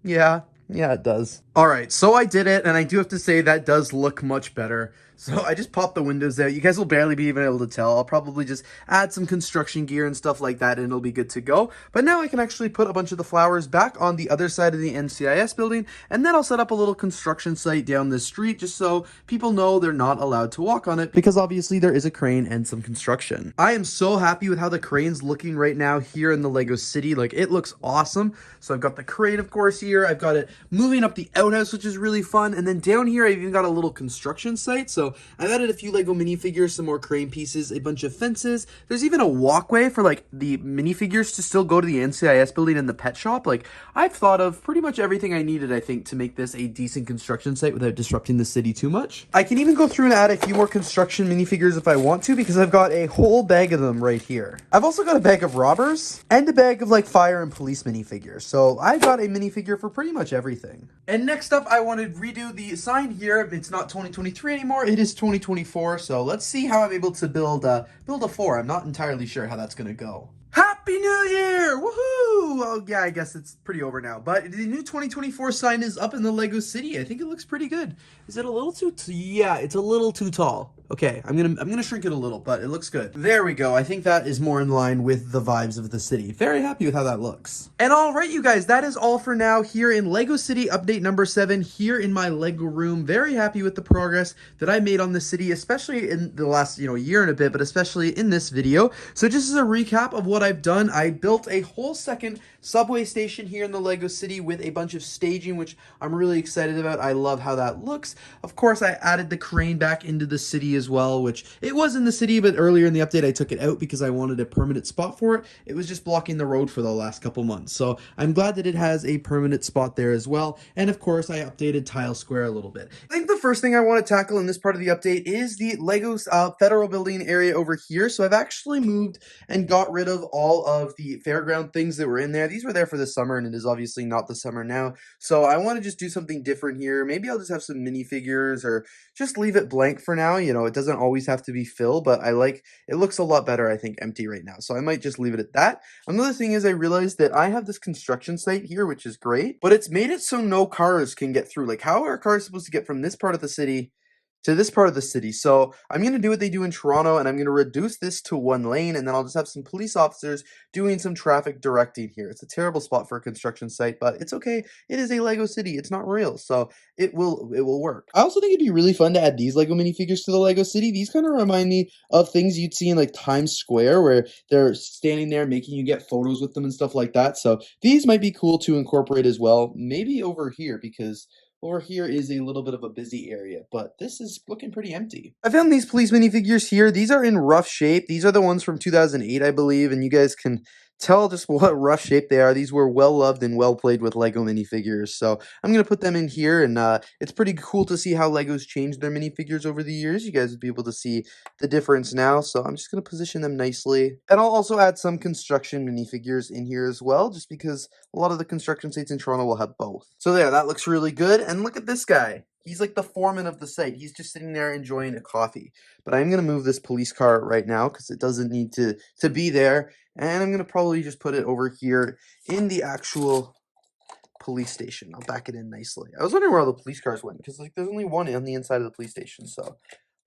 Yeah, it does. All right, so I did it, and I do have to say that does look much better. So I just popped the windows out. You guys will barely be even able to tell. I'll probably just add some construction gear and stuff like that, and it'll be good to go. But now I can actually put a bunch of the flowers back on the other side of the NCIS building, and then I'll set up a little construction site down the street just so people know they're not allowed to walk on it, because obviously there is a crane and some construction. I am so happy with how the crane's looking right now here in the Lego City. Like, it looks awesome. So I've got the crane, of course, here. I've got it moving up the outhouse, which is really fun. And then down here, I've even got a little construction site. So I've added a few Lego minifigures, some more crane pieces, a bunch of fences. There's even a walkway for like the minifigures to still go to the NCIS building and the pet shop. Like, I've thought of pretty much everything I needed, I think, to make this a decent construction site without disrupting the city too much. I can even go through and add a few more construction minifigures if I want to, because I've got a whole bag of them right here. I've also got a bag of robbers and a bag of like fire and police minifigures. So I've got a minifigure for pretty much everything. And next up, I want to redo the sign here. It's not 2023 anymore. It is 2024. So let's see how I'm able to build a 4. I'm not entirely sure how that's going to go. Happy New Year! Woohoo! Oh, yeah, I guess it's pretty over now. But the new 2024 sign is up in the Lego City. I think it looks pretty good. Is it a little too... Yeah, it's a little too tall. Okay, I'm gonna shrink it a little, but it looks good. There we go. I think that is more in line with the vibes of the city. Very happy with how that looks. And all right, you guys, that is all for now here in Lego City update number 7 here in my Lego room. Very happy with the progress that I made on the city, especially in the last, year and a bit, but especially in this video. So just as a recap of what I've done, I built a whole second subway station here in the Lego City with a bunch of staging, which I'm really excited about. I love how that looks. Of course, I added the crane back into the city as well, which it was in the city, but earlier in the update, I took it out because I wanted a permanent spot for it. It was just blocking the road for the last couple months. So I'm glad that it has a permanent spot there as well. And of course, I updated Tile Square a little bit. I think the first thing I want to tackle in this part of the update is the Lego Federal Building area over here. So I've actually moved and got rid of all of the fairground things that were in there. These were there for the summer, and it is obviously not the summer now. So I want to just do something different here. Maybe I'll just have some minifigures or just leave it blank for now. You know, it doesn't always have to be filled, but I like it looks a lot better, I think, empty right now. So I might just leave it at that. Another thing is I realized that I have this construction site here, which is great, but it's made it so no cars can get through. Like, how are cars supposed to get from this part of the city to this part of the city? So I'm going to do what they do in Toronto, and I'm going to reduce this to one lane, and then I'll just have some police officers doing some traffic directing here. It's a terrible spot for a construction site, but it's okay. It is a Lego city. It's not real, so it will work. I also think it'd be really fun to add these Lego minifigures to the Lego city. These kind of remind me of things you'd see in like Times Square, where they're standing there making you get photos with them and stuff like that. So these might be cool to incorporate as well. Maybe over here, because over here is a little bit of a busy area, but this is looking pretty empty. I found these police minifigures here. These are in rough shape. These are the ones from 2008, I believe, and you guys can tell just what rough shape they are. These were well loved and well played with Lego minifigures, so I'm going to put them in here, and it's pretty cool to see how Legos changed their minifigures over the years. You guys would be able to see the difference now, so I'm just going to position them nicely. And I'll also add some construction minifigures in here as well, just because a lot of the construction sites in Toronto will have both. So there, that looks really good. And look at this guy. He's like the foreman of the site. He's just sitting there enjoying a coffee. But I'm going to move this police car right now because it doesn't need to be there. And I'm going to probably just put it over here in the actual police station. I'll back it in nicely. I was wondering where all the police cars went because like there's only one on the inside of the police station. So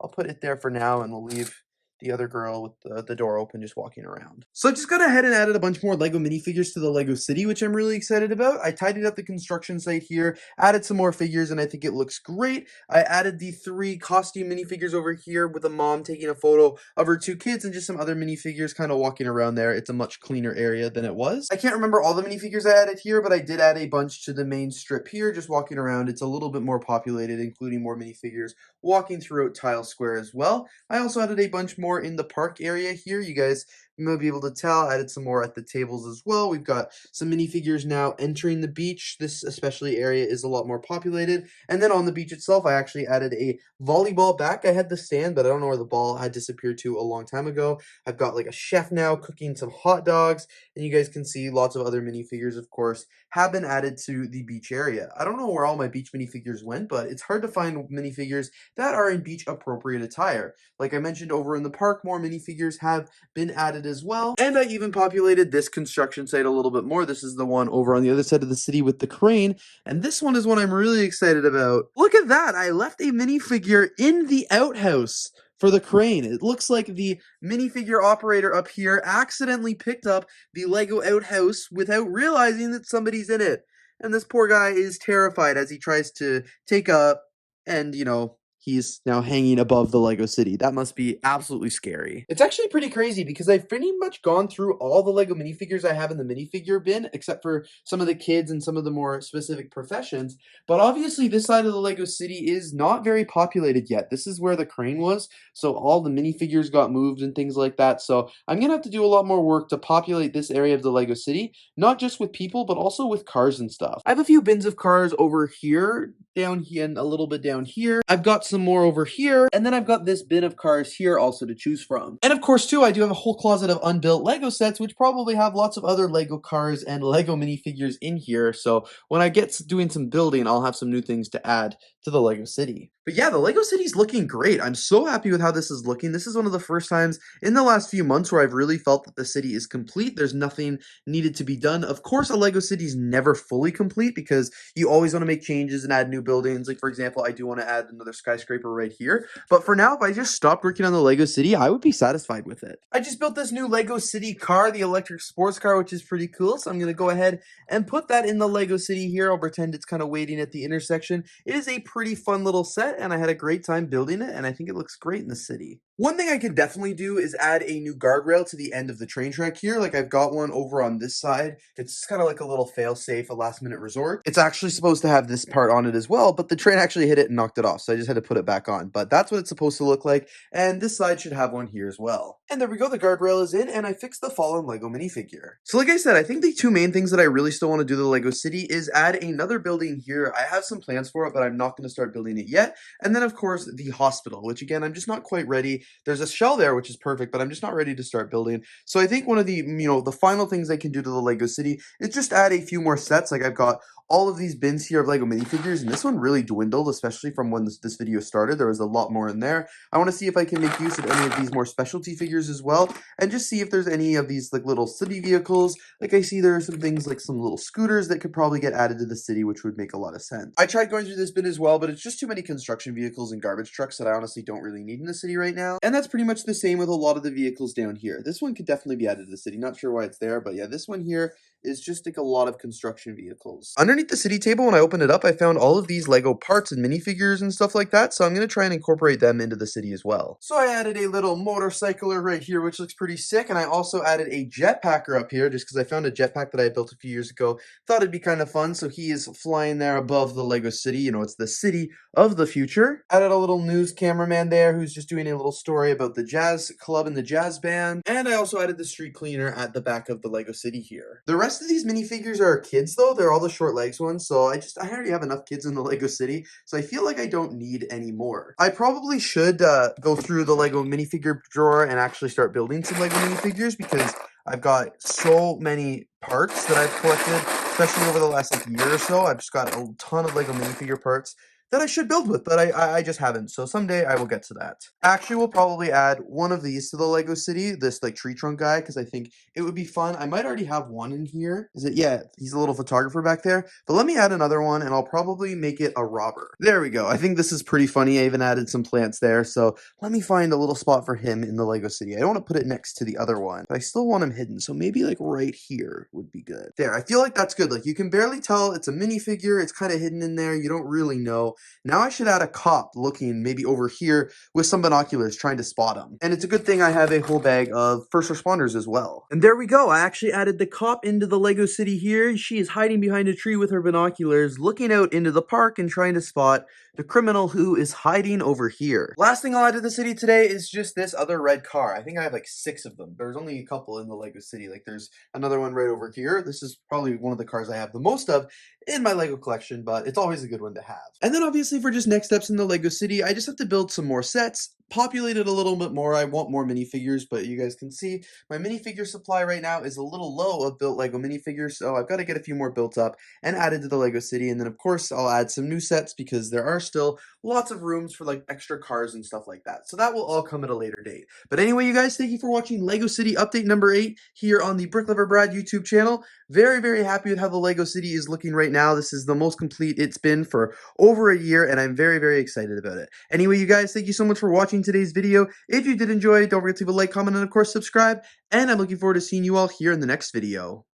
I'll put it there for now, and we'll leave the other girl with the door open just walking around. So I just got ahead and added a bunch more Lego minifigures to the Lego city, which I'm really excited about. I tidied up the construction site here, added some more figures, and I think it looks great. I added the 3 costume minifigures over here with a mom taking a photo of her 2 kids and just some other minifigures kind of walking around there. It's a much cleaner area than it was. I can't remember all the minifigures I added here, but I did add a bunch to the main strip here, just walking around. It's a little bit more populated, including more minifigures walking throughout Tile Square as well. I also added a bunch more in the park area here. You guys may be able to tell, I added some more at the tables as well. We've got some minifigures now entering the beach. This especially area is a lot more populated. And then on the beach itself, I actually added a volleyball back. I had the stand, but I don't know where the ball had disappeared to a long time ago. I've got like a chef now cooking some hot dogs, and you guys can see lots of other minifigures, of course, have been added to the beach area. I don't know where all my beach minifigures went, but it's hard to find minifigures that are in beach appropriate attire. Like I mentioned over in the park, more minifigures have been added as well. And I even populated this construction site a little bit more. This is the one over on the other side of the city with the crane. And this one is one I'm really excited about. Look at that. I left a minifigure in the outhouse for the crane. It looks like the minifigure operator up here accidentally picked up the Lego outhouse without realizing that somebody's in it. And this poor guy is terrified as he tries to take up and, you know, he's now hanging above the Lego city. That must be absolutely scary. It's actually pretty crazy because I've pretty much gone through all the Lego minifigures I have in the minifigure bin, except for some of the kids and some of the more specific professions. But obviously this side of the Lego city is not very populated yet. This is where the crane was, so all the minifigures got moved and things like that. So I'm gonna have to do a lot more work to populate this area of the Lego city, not just with people, but also with cars and stuff. I have a few bins of cars over here, down here, and a little bit down here. I've got some more over here, and then I've got this bin of cars here also to choose from. And of course too, I do have a whole closet of unbuilt Lego sets, which probably have lots of other Lego cars and Lego minifigures in here. So when I get to doing some building, I'll have some new things to add to the Lego city. But yeah, the Lego city's looking great. I'm so happy with how this is looking. This is one of the first times in the last few months where I've really felt that the city is complete. There's nothing needed to be done. Of course, a Lego city is never fully complete because you always want to make changes and add new buildings. Like for example, I do want to add another skyscraper right here. But for now, if I just stopped working on the Lego city, I would be satisfied with it. I just built this new Lego city car, the electric sports car, which is pretty cool. So I'm going to go ahead and put that in the Lego city here. I'll pretend it's kind of waiting at the intersection. It is a pretty fun little set, and I had a great time building it, and I think it looks great in the city. One thing I could definitely do is add a new guardrail to the end of the train track here. Like I've got one over on this side. It's kind of like a little fail-safe, a last-minute resort. It's actually supposed to have this part on it as well, but the train actually hit it and knocked it off, so I just had to put it back on. But that's what it's supposed to look like, and this side should have one here as well. And there we go, the guardrail is in, and I fixed the fallen Lego minifigure. So like I said, I think the 2 main things that I really still want to do to the Lego city is add another building here. I have some plans for it, but I'm not going to start building it yet. And then of course the hospital, which again, I'm just not quite ready There's a shell there, which is perfect, but I'm just not ready to start building. So I think one of the, the final things I can do to the Lego city is just add a few more sets. Like I've got all of these bins here of Lego minifigures, and this one really dwindled, especially from when this video started. There was a lot more in there. I want to see if I can make use of any of these more specialty figures as well, and just see if there's any of these like little city vehicles. Like I see there are some things like some little scooters that could probably get added to the city, which would make a lot of sense. I tried going through this bin as well, but it's just too many construction vehicles and garbage trucks that I honestly don't really need in the city right now. And that's pretty much the same with a lot of the vehicles down here. This one could definitely be added to the city. Not sure why it's there, but yeah, this one here is just like a lot of construction vehicles. Underneath the city table, when I opened it up, I found all of these Lego parts and minifigures and stuff like that, so I'm going to try and incorporate them into the city as well. So I added a little motorcycler right here, which looks pretty sick, and I also added a jetpacker up here, just because I found a jetpack that I built a few years ago. Thought it'd be kind of fun, so he is flying there above the Lego city. You know, it's the city of the future. Added a little news cameraman there who's just doing a little story about the jazz club and the jazz band, and I also added the street cleaner at the back of the Lego city here. The rest of these minifigures are kids though. They're all the short legs ones, so I already have enough kids in the Lego city, so I feel like I don't need any more. I probably should go through the Lego minifigure drawer and actually start building some Lego minifigures, because I've got so many parts that I've collected, especially over the last year or so. I've just got a ton of Lego minifigure parts that I should build with, but I just haven't. So someday I will get to that. Actually, we'll probably add one of these to the Lego city, this like tree trunk guy, because I think it would be fun. I might already have one in here. Is it? Yeah, he's a little photographer back there. But let me add another one, and I'll probably make it a robber. There we go. I think this is pretty funny. I even added some plants there. So let me find a little spot for him in the Lego city. I don't want to put it next to the other one, but I still want him hidden. So maybe like right here would be good. There, I feel like that's good. Like you can barely tell it's a minifigure. It's kind of hidden in there. You don't really know. Now I should add a cop looking maybe over here with some binoculars trying to spot him. And it's a good thing I have a whole bag of first responders as well. And there we go. I actually added the cop into the Lego city here. She is hiding behind a tree with her binoculars, looking out into the park and trying to spot the criminal who is hiding over here. Last thing I'll add to the city today is just this other red car. I think I have like 6 of them. There's only a couple in the Lego city. Like there's another one right over here. This is probably one of the cars I have the most of in my Lego collection, but it's always a good one to have. And then obviously for just next steps in the Lego city, I just have to build some more sets, populate it a little bit more. I want more minifigures, but you guys can see my minifigure supply right now is a little low of built Lego minifigures, so I've got to get a few more built up and added to the Lego city. And then of course I'll add some new sets, because there are still lots of rooms for like extra cars and stuff like that. So that will all come at a later date. But anyway, you guys, thank you for watching Lego City update number 8 here on the BRICKLOVER BRAD YouTube channel. Very, very happy with how the Lego city is looking right now. This is the most complete it's been for over a year, and I'm very, very excited about it. Anyway, you guys, thank you so much for watching today's video. If you did enjoy, don't forget to leave a like, comment, and of course subscribe. And I'm looking forward to seeing you all here in the next video.